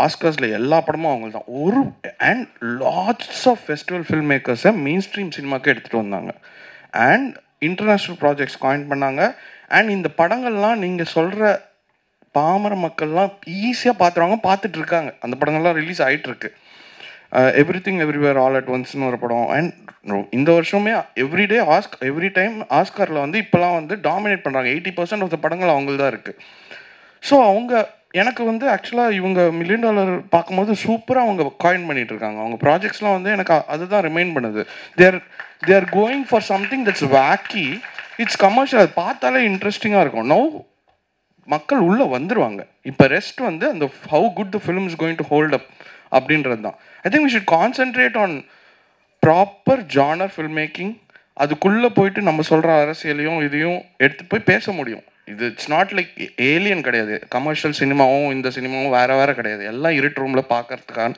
ஆஸ்கர்ஸில் எல்லா படமும் அவங்க தான். ஒரு and lots of festival film மேக்கர்ஸை மெயின் ஸ்ட்ரீம் சினிமாவுக்கு எடுத்துகிட்டு வந்தாங்க அண்ட் இன்டர்நேஷ்னல் ப்ராஜெக்ட்ஸ் காயின் பண்ணாங்க. அண்ட் இந்த படங்கள்லாம் நீங்கள் சொல்கிற பாமர மக்கள்லாம் ஈஸியாக பார்த்துருவாங்க, பார்த்துட்டு இருக்காங்க. அந்த படங்கள்லாம் ரிலீஸ் ஆகிட்டுருக்கு. எவ்ரிதிங் எவ்ரிவேர் ஆல் அட் ஒன்ஸ்னு ஒரு படம். அண்ட் இந்த வருஷமே எவ்ரிடே எவ்ரி டைம் ஆஸ்காரில் வந்து இப்போலாம் வந்து டாமினேட் பண்ணுறாங்க. 80% ஆஃப் த படங்கள் அவங்கள்தான் இருக்குது. ஸோ அவங்க எனக்கு வந்து ஆக்சுவலாக இவங்க $1 மில்லியன் பார்க்கும்போது சூப்பராக அவங்க காயின் பண்ணிகிட்டு இருக்காங்க. அவங்க ப்ராஜெக்ட்ஸ்லாம் வந்து எனக்கு அதுதான் ரிமைண்ட் பண்ணுது. They're going for something that's wacky, it's commercial. அது பார்த்தாலே இன்ட்ரெஸ்டிங்காக இருக்கும். நோ மக்கள் உள்ளே வந்துடுவாங்க. இப்போ ரெஸ்ட் வந்து அந்த how good the film is going to hold up அப்படின்றது தான். I think we should concentrate on proper genre filmmaking. அதுக்குள்ளே போயிட்டு நம்ம சொல்கிற அரசியலையும் இதையும் எடுத்துகிட்டு போய் பேச முடியும். இது இட்ஸ் நாட் லைக் ஏலியன் கிடையாது. கமர்ஷியல் சினிமாவும் இந்த சினிமாவும் வேறு வேறு கிடையாது. எல்லாம் இருட்டு ரூமில் பார்க்கறதுக்கான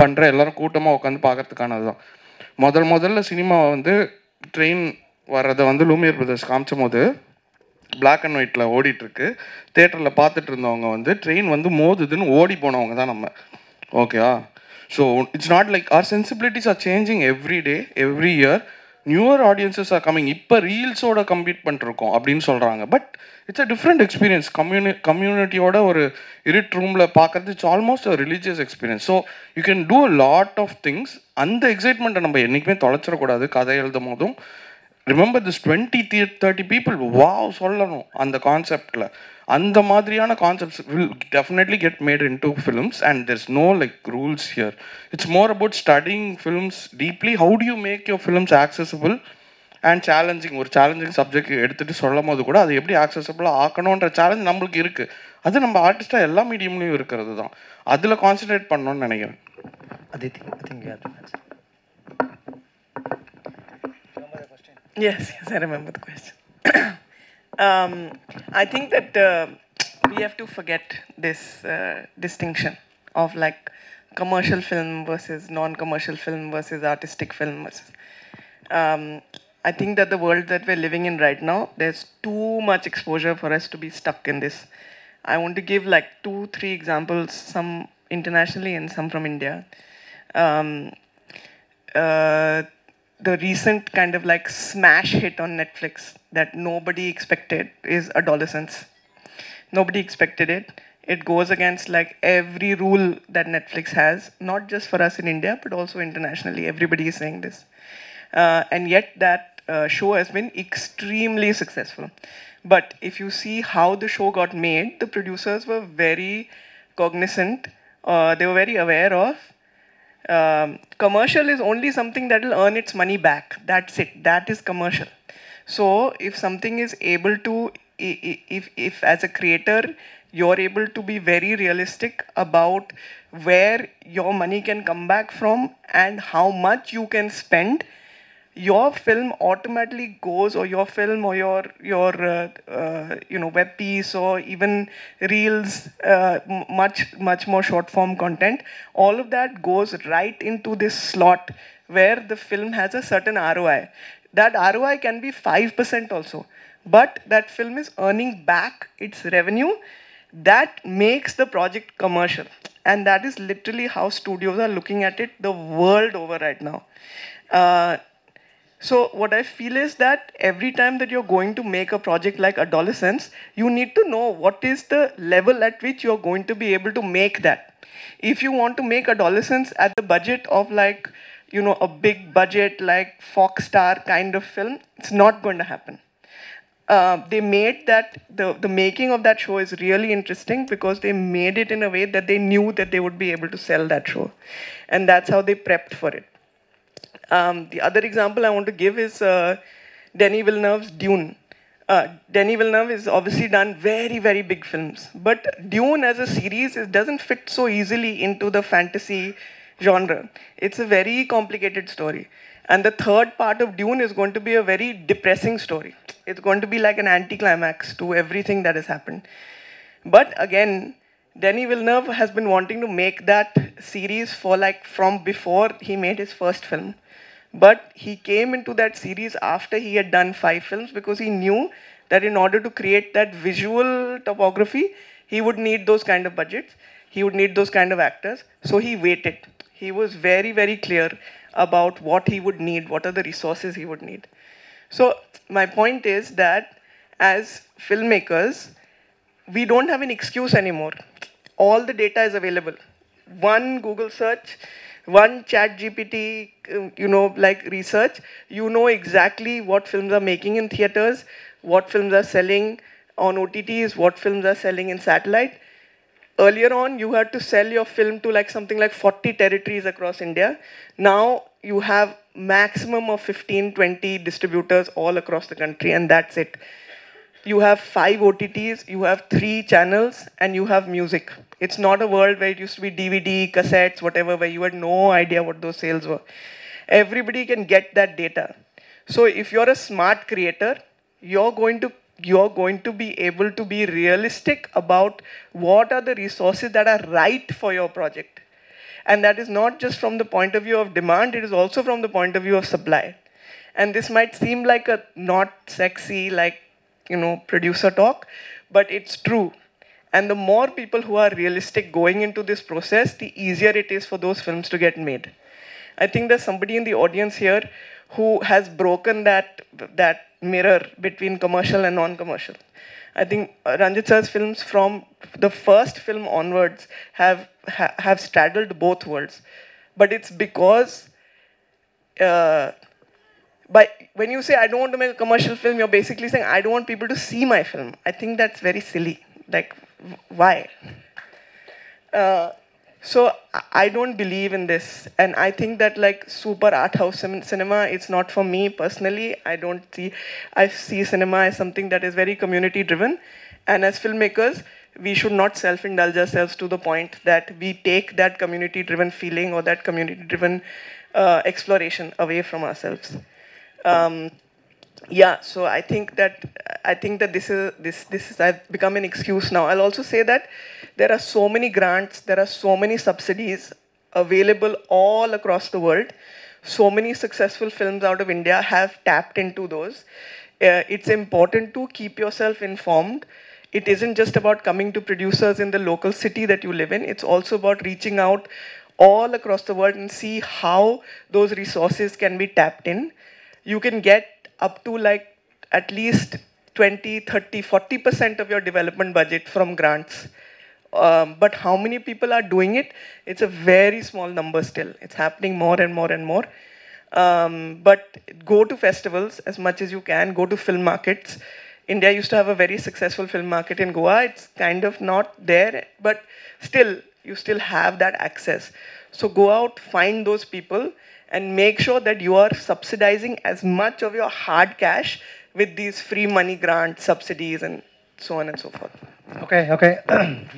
பண்ணுற எல்லாரும் கூட்டமாக உட்காந்து பார்க்கறதுக்கானது தான். முதல்ல சினிமா வந்து ட்ரெயின் வர்றதை வந்து லூமியர் பிரதர்ஸ் காமிச்சும் போது பிளாக் அண்ட் ஒயிட்டில் ஓடிட்டுருக்கு. தேட்டரில் பார்த்துட்டு இருந்தவங்க வந்து ட்ரெயின் வந்து மோதுதுன்னு ஓடி போனவங்க தான் நம்ம. ஓகேவா? So it's not like our sensibilities are changing every day every year. Newer audiences are coming. இப்போ ரீல்ஸோட கம்ப்ளீட் பண்ணிருக்கோம் அப்படின்னு சொல்கிறாங்க. But it's a different experience. கம்யூனிட்டியோட ஒரு இருட் ரூமில் பார்க்குறது it's almost a religious experience. So you can do a lot of things. அந்த எக்ஸைட்மெண்ட்டை நம்ம என்றைக்குமே தொலைச்சிடக்கூடாது. கதை எழுதும் போதும் ரிமெம்பர் திஸ் 20-30 பீப்புள் வாவ் சொல்லணும் அந்த கான்செப்டில். அந்த மாதிரியான concepts will definitely get made into films and there's no like rules here. It's more about studying films deeply. How do you make your films accessible and challenging. ஒரு challenging subject எடுத்துகிட்டு சொல்லும் போது கூட அது எப்படி ஆக்சசிபிளாக ஆக்கணுன்ற challenge நம்மளுக்கு இருக்குது. அது நம்ம ஆர்டிஸ்டாக எல்லா மீடியம்லையும் இருக்கிறது தான். அதில் கான்சன்ட்ரேட் பண்ணணும்னு நினைக்கிறேன்.
Yes, I remember the question. I think that we have to forget this distinction of like commercial film versus non-commercial film versus artistic film versus. I think that the world that we're living in right now, there's too much exposure for us to be stuck in this. I want to give like 2-3 examples, some internationally and some from India. The recent kind of like smash hit on Netflix that nobody expected is Adolescence. Nobody expected it. It goes against like every rule that Netflix has, not just for us in India, but also internationally. Everybody is saying this. And yet that show has been extremely successful. But if you see how the show got made, the producers were very cognizant. They were very aware of commercial is only something that will earn its money back. That's it. That is commercial. So if something is able to, if as a creator you're able to be very realistic about where your money can come back from and how much you can spend, your film automatically goes, or your film or your web piece or even reels, much more short form content, all of that goes right into this slot where the film has a certain ROI. That ROI can be 5% also, but that film is earning back its revenue. That makes the project commercial, and that is literally how studios are looking at it the world over right now. So what I feel is that every time that you're going to make a project like Adolescence, you need to know what is the level at which you're going to be able to make that. If you want to make Adolescence at the budget of like, a big budget like Fox Star kind of film, it's not going to happen. they made that the making of that show is really interesting because they made it in a way that they knew that they would be able to sell that show, and that's how they prepped for it. The other example I want to give is Denis Villeneuve's Dune. Denis Villeneuve has obviously done very, very big films, but Dune as a series, it doesn't fit so easily into the fantasy genre. It's a very complicated story. And the third part of Dune is going to be a very depressing story. It's going to be like an anticlimax to everything that has happened. But again, Denis Villeneuve has been wanting to make that series for like from before he made his first film. But he came into that series after he had done 5 films because he knew that in order to create that visual topography, he would need those kind of budgets. He would need those kind of actors. So he waited. He was very, very clear about what he would need, what are the resources he would need. So my point is that as filmmakers, we don't have an excuse anymore. All the data is available. One Google search, one chat GPT, like research, you know exactly what films are making in theaters, what films are selling on OTTs, what films are selling in satellite. Earlier on, you had to sell your film to like something like 40 territories across India. Now you have maximum of 15, 20 distributors all across the country, and that's it. You have 5 OTTs, you have 3 channels, and you have music. It's not a world where it used to be DVD, cassettes, whatever, where you had no idea what those sales were. Everybody can get that data. So if you're a smart creator, you're going to be able to be realistic about what are the resources that are right for your project. And that is not just from the point of view of demand, it is also from the point of view of supply. And this might seem like a not sexy, like, producer talk, but it's true. And the more people who are realistic going into this process, the easier it is for those films to get made. I think there's somebody in the audience here who has broken that mirror between commercial and non-commercial. I think Ranjit sir's films from the first film onwards have straddled both worlds. But it's because when you say, I don't want to make a commercial film, you're basically saying, I don't want people to see my film. I think that's very silly. Like, why? So I don't believe in this. And I think that like super art house cinema, it's not for me personally. I see cinema as something that is very community driven. And as filmmakers, we should not self-indulge ourselves to the point that we take that community driven feeling or that community driven exploration away from ourselves. So I think that this has become an excuse now. I'll also say that there are so many grants, there are so many subsidies available all across the world. So many successful films out of India have tapped into those. It's important to keep yourself informed. It isn't just about coming to producers in the local city that you live in. It's also about reaching out all across the world and see how those resources can be tapped in. You can get up to like at least 20, 30, 40% of your development budget from grants. But how many people are doing it? It's a very small number still. It's happening more and more and more. But go to festivals as much as you can. Go to film markets. India used to have a very successful film market in Goa. It's kind of not there, but still, you still have that access. So go out, find those people, and make sure that you are subsidizing as much of your hard cash with these free money grants, subsidies, and so on and so forth.
Okay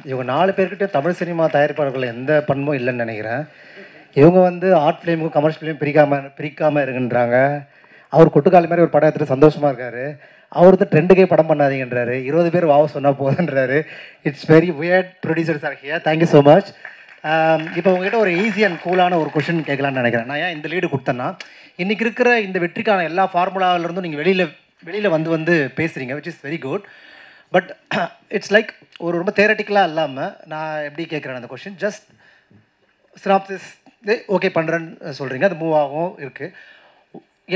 இவங்க 4 பேர்கிட்ட Tamil cinema தயாரிப்பாளர்கள் எந்த பண்பும் இல்லைன்னு நினைக்கிறேன். இவங்க வந்து art ஃபிலிமுக்கும் commercial film பிரிக்காமல் இருக்குன்றாங்க. அவர் கொட்டுக்காலி மாதிரி ஒரு படம் எடுத்துகிட்டு சந்தோஷமாக இருக்கார். அவர் தான் ட்ரெண்டுக்கே படம் பண்ணாதீங்கன்றாரு. 20 பேர் வாவ சொன்னால் போதுன்றாரு. It's very weird. Producers are here. Thank you so much. இப்போ உங்ககிட்ட ஒரு ஈஸி அண்ட் கூலான ஒரு கொஷின் கேட்கலான்னு நினைக்கிறேன். நான் ஏன் இந்த லீடு கொடுத்தேன்னா, இன்றைக்கி இருக்கிற இந்த வெற்றிக்கான எல்லா ஃபார்முலாவிலேருந்தும் நீங்கள் வெளியில் வந்து பேசுகிறீங்க, which is very good. But it's like ஒரு ரொம்ப தேரட்டிக்கலாக இல்லாமல் நான் எப்படி கேட்குறேன் அந்த கொஷின், ஜஸ்ட் சினாப்சிஸ் ஓகே பண்ணுறேன்னு சொல்கிறீங்க, அது மூவ் ஆகும் இருக்குது.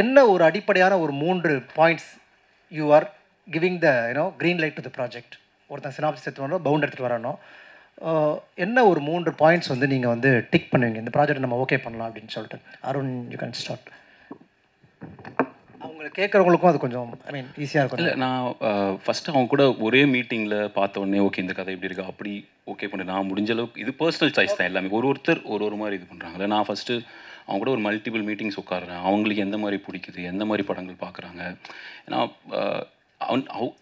என்ன ஒரு அடிப்படையான ஒரு 3 points you are giving the green light to the project? ஒருத்தன் சினாப்சிஸ் எடுத்து வரணும், பவுண்ட் எடுத்துகிட்டு வரணும். என்ன ஒரு 3 பாயிண்ட்ஸ் வந்து நீங்கள் வந்து டிக் பண்ணுவீங்க, இந்த ப்ராஜெக்ட் நம்ம ஓகே பண்ணலாம் அப்படின்னு சொல்லிட்டு? Arun, you can start. அவங்க உங்களை கேட்குறவங்களுக்கும் அது கொஞ்சம் ஐ மீன் ஈஸியாக இருக்கும்.
இல்லை நான் ஃபஸ்ட்டு அவங்க கூட ஒரே மீட்டிங்கில் பார்த்த உடனே ஓகே இந்த கதை எப்படி இருக்கா அப்படி ஓகே பண்ணு நான் முடிஞ்ச அளவுக்கு இது பர்சனல் சாய்ஸ் தான் எல்லாமே ஒருத்தர் ஒரு மாதிரி இது பண்ணுறாங்களே நான் ஃபஸ்ட்டு அவங்க கூட ஒரு மல்டிபிள் மீட்டிங்ஸ் உட்காடுறேன் அவங்களுக்கு எந்த மாதிரி பிடிக்குது எந்த மாதிரி படங்கள் பார்க்குறாங்க ஏன்னா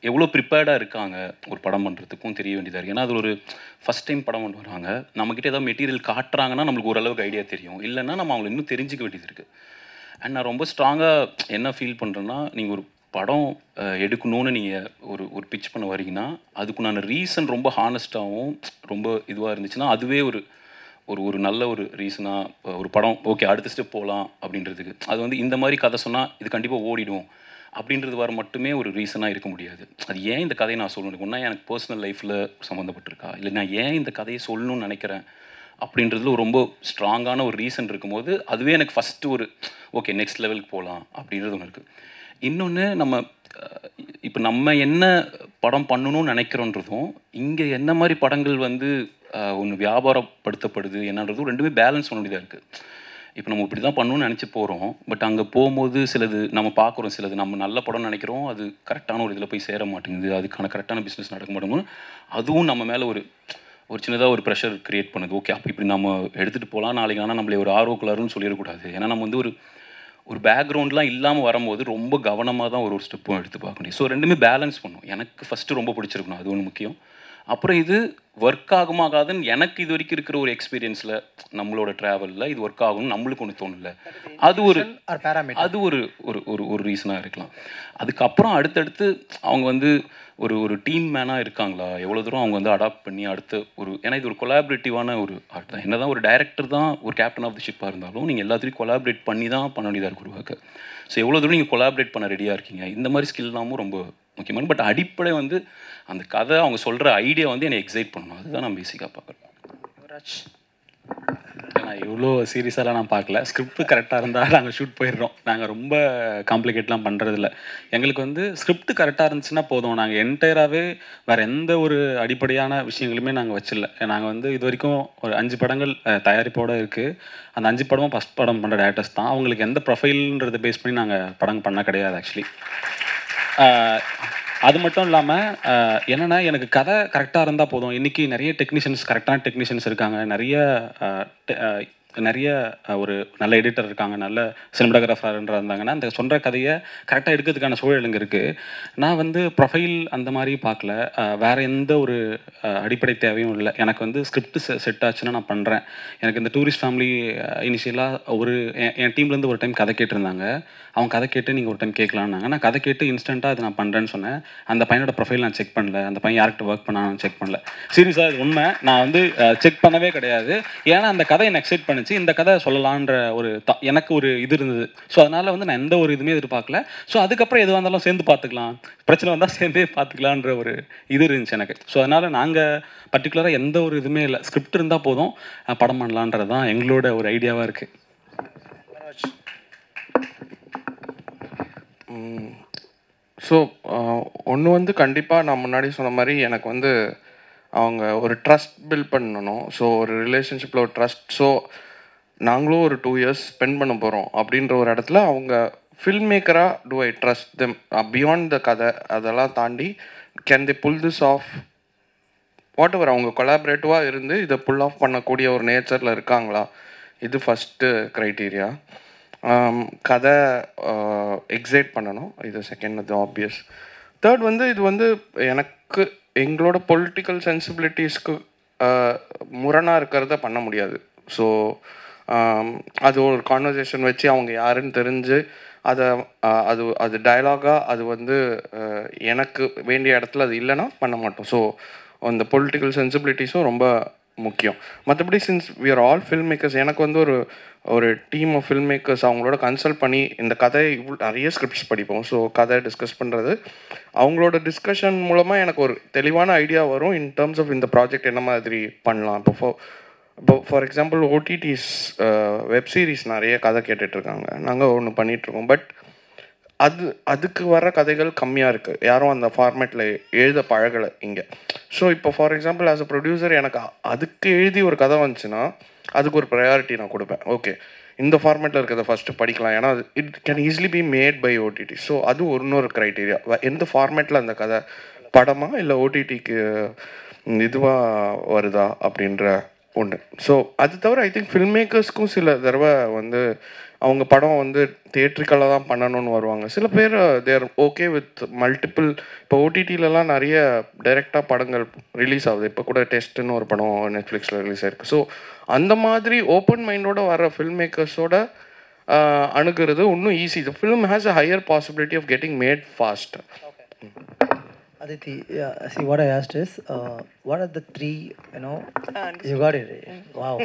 எவ்வளோ ப்ரிப்பேர்டாக இருக்காங்க ஒரு படம் பண்ணுறதுக்கும் தெரிய வேண்டியதாக இருக்குது ஏன்னா அது ஒரு ஃபஸ்ட் டைம் படம் கொண்டு வராங்க நம்மக்கிட்ட ஏதாவது மெட்டீரியல் காட்டுறாங்கன்னா நம்மளுக்கு ஓரளவுக்கு ஐடியா தெரியும் இல்லைன்னா நம்ம அவங்களை இன்னும் தெரிஞ்சிக்க வேண்டியது இருக்குது அண்ட் நான் ரொம்ப ஸ்ட்ராங்காக என்ன ஃபீல் பண்ணுறேன்னா நீங்கள் ஒரு படம் எடுக்கணும்னு நீங்கள் ஒரு பிட்ச் பண்ண வரீங்கன்னா அதுக்குண்டான ரீசன் ரொம்ப ஹானஸ்ட்டாகவும் ரொம்ப இதுவாக இருந்துச்சுன்னா அதுவே ஒரு நல்ல ஒரு ரீசனாக ஒரு படம் ஓகே அடுத்த ஸ்டெப் போகலாம் அப்படின்றதுக்கு அது வந்து இந்த மாதிரி கதை சொன்னால் இது கண்டிப்பாக ஓடிடும் அப்படின்றது வர மட்டுமே ஒரு ரீசனாக இருக்க முடியாது அது ஏன் இந்த கதையை நான் சொல்லணும் ஒன்றா எனக்கு பர்சனல் லைஃப்பில் சம்மந்தப்பட்டிருக்கா இல்லை நான் ஏன் இந்த கதையை சொல்லணும்னு நினைக்கிறேன் அப்படின்றதுல ரொம்ப ஸ்ட்ராங்கான ஒரு ரீசன் இருக்கும்போது அதுவே எனக்கு ஃபஸ்ட்டு ஒரு ஓகே நெக்ஸ்ட் லெவலுக்கு போகலாம் அப்படின்றது ஒன்று இருக்குது இன்னொன்று இப்போ நம்ம என்ன படம் பண்ணணும்னு நினைக்கிறோன்றதும் இங்கே என்ன மாதிரி படங்கள் வந்து ஒன்று வியாபாரப்படுத்தப்படுது என்னன்றதும் ரெண்டுமே பேலன்ஸ் பண்ண வேண்டியதாக இருக்குது இப்போ நம்ம இப்படி தான் பண்ணணும்னு நினச்சி போகிறோம் பட் அங்கே போகும்போது சிலது நம்ம பார்க்குறோம் சிலது நம்ம நல்ல படம் நினைக்கிறோம் அது கரெக்டான ஒரு இதில் போய் சேர மாட்டேங்குது அதுக்கான கரெக்டான பிஸ்னஸ் நடக்க மாட்டேங்குது அதுவும் நம்ம மேலே ஒரு சின்னதாக ஒரு ப்ரெஷர் க்ரியேட் பண்ணுது ஓகே அப்போ இப்படி நம்ம எடுத்துகிட்டு போகலாம் நாளைக்கு ஆனால் நம்மளே ஒரு ஆர்வக்குள்ளாருன்னு சொல்லிடக்கூடாது ஏன்னா நம்ம வந்து ஒரு பேக்ரவுண்ட்லாம் இல்லாமல் வரும்போது ரொம்ப கவனமாக தான் ஒரு ஸ்டெப்பும் எடுத்து பார்க்க முடியும் ஸோ ரெண்டுமே பேலன்ஸ் பண்ணும் எனக்கு ஃபஸ்ட்டு ரொம்ப பிடிச்சிருக்கணும் அது ஒன்று முக்கியம் அப்புறம் இது ஒர்க் ஆகுமாகாதுன்னு எனக்கு இது வரைக்கும் இருக்கிற ஒரு எக்ஸ்பீரியன்ஸில் நம்மளோட ட்ராவலில் இது ஒர்க் ஆகும்னு நம்மளுக்கு ஒன்று தோணல அது ஒரு ரீசனாக இருக்கலாம் அதுக்கப்புறம் அடுத்தடுத்து அவங்க வந்து ஒரு டீம் மேனாக இருக்காங்களா எவ்வளோ தூரம் அவங்க வந்து அடாப்ட் பண்ணி அடுத்த ஏன்னா இது ஒரு கொலாபரேட்டிவான ஒரு ஆர்ட் தான் என்ன தான் ஒரு டைரக்டர் தான் ஒரு கேப்டன் ஆஃப் தி ஷிப்பாக இருந்தாலும் நீங்கள் எல்லாத்துலேயும் கொலாபரேட் பண்ணி தான் பண்ண வேண்டியதாக இருக்கு உருவாக்க ஸோ எவ்வளோ தூரம் நீங்கள் கொலாபரேட் பண்ண ரெடியாக இருக்கீங்க இந்த மாதிரி ஸ்கில்லாமும் ரொம்ப முக்கியமான பட் அடிப்படை வந்து அந்த கதை அவங்க சொல்கிற ஐடியா வந்து என்னை எக்ஸைட் பண்ணணும் அதுதான் நான் பேசிக்காக பார்க்குறேன்
நான் இவ்வளோ சீரியஸாலாம் நான் பார்க்கல ஸ்கிரிப்ட் கரெக்டாக இருந்தால் நாங்கள் ஷூட் போயிடுறோம் நாங்கள் ரொம்ப காம்ப்ளிகேட்லாம் பண்ணுறதில்ல எங்களுக்கு வந்து ஸ்கிரிப்ட் கரெக்டாக இருந்துச்சுன்னா போதும் நாங்கள் என்டையராகவே வேறு எந்த ஒரு அடிப்படையான விஷயங்களுமே நாங்கள் வச்சிடல நாங்கள் வந்து இது வரைக்கும் ஒரு 5 படங்கள் தயாரிப்போடு இருக்குது அந்த 5 படமும் ஃபஸ்ட் படம் பண்ணுற டேரக்டர்ஸ் தான் அவங்களுக்கு எந்த ப்ரொஃபைல்ன்றதை பேஸ் பண்ணி நாங்கள் படம் பண்ண கிடையாது ஆக்சுவலி அது மட்டும் இல்லாமல் என்னென்னா எனக்கு கதை கரெக்டாக இருந்தால் போதும் இன்றைக்கி நிறைய கரெக்டான டெக்னீஷியன்ஸ் இருக்காங்க நிறைய ஒரு நல்ல எடிட்டர் இருக்காங்க நல்ல சினிமாட்டோகிராஃபர்ன்ற இருந்தாங்கன்னா அந்த சொல்கிற கதையை கரெக்டாக எடுக்கிறதுக்கான சூழல் இங்கே இருக்குது நான் வந்து ப்ரொஃபைல் அந்த மாதிரி பார்க்கல வேறு எந்த ஒரு அடிப்படை தேவையும் இல்லை எனக்கு வந்து ஸ்கிரிப்ட் செட் ஆச்சுன்னா நான் பண்ணுறேன் எனக்கு இந்த டூரிஸ்ட் ஃபேமிலி இனிஷியலாக என் டீம்லேருந்து ஒரு டைம் கதை கேட்டிருந்தாங்க அவங்க கதை கேட்டு நீங்கள் ஒரு டைம் கேட்கலான்னாங்க நான் கதை கேட்டு இன்ஸ்டண்ட்டாக அது நான் பண்ணுறேன்னு சொன்னேன் அந்த பையனோட ப்ரொஃபைல் நான் செக் பண்ணல அந்த பையன் யார்கிட்ட ஒர்க் பண்ண நான் செக் பண்ணல சீரியஸாக இது உண்மை நான் வந்து செக் பண்ணவே கிடையாது ஏன்னா அந்த கதை என்னை எக்ஸைட் பண்ணிச்சு இந்த கதை சொல்லலான்ற எனக்கு ஒரு இது இருந்தது ஸோ அதனால் வந்து நான் எந்த ஒரு இதுவுமே எதிர்பார்க்கல ஸோ அதுக்கப்புறம் எதுவாக இருந்தாலும் சேர்ந்து பார்த்துக்கலாம் பிரச்சனை வந்தால் சேர்ந்தே பார்த்துக்கலான்ற ஒரு இது இருந்துச்சு எனக்கு ஸோ அதனால் நாங்கள் பர்டிகுலராக எந்த ஒரு இதுவுமே இல்லை ஸ்கிரிப்ட் இருந்தால் போதும் படம் பண்ணலான்றது தான் எங்களோட ஒரு ஐடியாவாக இருக்குது
ஸோ ஒன்று வந்து கண்டிப்பாக நான் முன்னாடி சொன்ன மாதிரி எனக்கு வந்து அவங்க ஒரு ட்ரஸ்ட் பில்ட் பண்ணணும் ஸோ ஒரு ரிலேஷன்ஷிப்பில் ஒரு ட்ரஸ்ட் ஸோ நாங்களும் ஒரு 2 years ஸ்பெண்ட் பண்ண போகிறோம் அப்படின்ற ஒரு இடத்துல அவங்க ஃபில்ம் மேக்கராக do I trust them beyond the கதை அதெல்லாம் தாண்டி can they pull this off whatever அவங்க கொலாபரேட்டிவாக இருந்து இதை புல் ஆஃப் பண்ணக்கூடிய ஒரு நேச்சரில் இருக்காங்களா இது ஃபஸ்ட்டு க்ரைட்டீரியா கதை எக்ஸைட் பண்ணணும் இது செகண்ட் அது ஆப்வியஸ் தேர்ட் வந்து இது வந்து எனக்கு எங்களோட பொலிட்டிக்கல் சென்சிபிலிட்டிஸ்க்கு முரணாக இருக்கிறத பண்ண முடியாது ஸோ அது ஒரு கான்வர்சேஷன் வச்சு அவங்க யாருன்னு தெரிஞ்சு அது டயலாகாக அது வந்து எனக்கு வேண்டிய இடத்துல அது இல்லைன்னா பண்ண மாட்டோம் ஸோ அந்த பொலிட்டிக்கல் சென்சிபிலிட்டிஸும் ரொம்ப முக்கியம் மற்றபடி since we are all filmmakers எனக்கு வந்து ஒரு டீம் ஆஃப் ஃபில்ம் மேக்கர்ஸ் அவங்களோட கன்சல்ட் பண்ணி இந்த கதை நிறைய ஸ்கிரிப்ட்ஸ் படிப்போம் ஸோ கதை டிஸ்கஸ் பண்ணுறது அவங்களோட டிஸ்கஷன் மூலமாக எனக்கு ஒரு தெளிவான ஐடியா வரும் இன் டேர்ம்ஸ் ஆஃப் இந்த ப்ராஜெக்ட் என்ன மாதிரி பண்ணலாம் இப்போ for example otitis web series நிறைய கதை கேட்டுட்ருக்காங்க நாங்கள் ஒன்று பண்ணிகிட்ருக்கோம் பட் அதுக்கு வர கதைகள் கம்மியாக இருக்குது யாரும் அந்த ஃபார்மேட்டில் எழுத பழகலை இங்கே ஸோ இப்போ for example as a producer எனக்கு அதுக்கு எழுதி ஒரு கதை வந்துச்சுன்னா அதுக்கு ஒரு ப்ரையாரிட்டி நான் கொடுப்பேன் ஓகே இந்த ஃபார்மேட்டில் இருக்கிறத ஃபஸ்ட்டு படிக்கலாம், ஏன்னா it can easily be made by OTT. So அது இன்னொரு க்ரைட்டீரியா, எந்த ஃபார்மேட்டில் அந்த கதை படமா இல்லை ஓடிடிக்கு இதுவாக வருதா அப்படின்ற ஒன்று. ஸோ அது தவிர ஐ திங்க் ஃபில்ம் மேக்கர்ஸ்க்கும் சில தடவை வந்து அவங்க படம் வந்து தியேட்ரிக்கலாக தான் பண்ணணும்னு வருவாங்க. சில பேர் தேர் ஓகே வித் மல்டிபிள். இப்போ ஓடிடிலலாம் நிறைய டைரெக்டாக படங்கள் ரிலீஸ் ஆகுது. இப்போ கூட டெஸ்ட்டுன்னு ஒரு படம் நெட்ஃப்ளிக்ஸில் ரிலீஸ் ஆயிருக்கு. ஸோ அந்த மாதிரி ஓப்பன் மைண்டோட வர ஃபில்ம் மேக்கர்ஸோட அணுகிறது இன்னும் easy. The film has a higher possibility of getting made fast.
Aditi, yeah, see what I asked is, what are the three, you got it. Wow.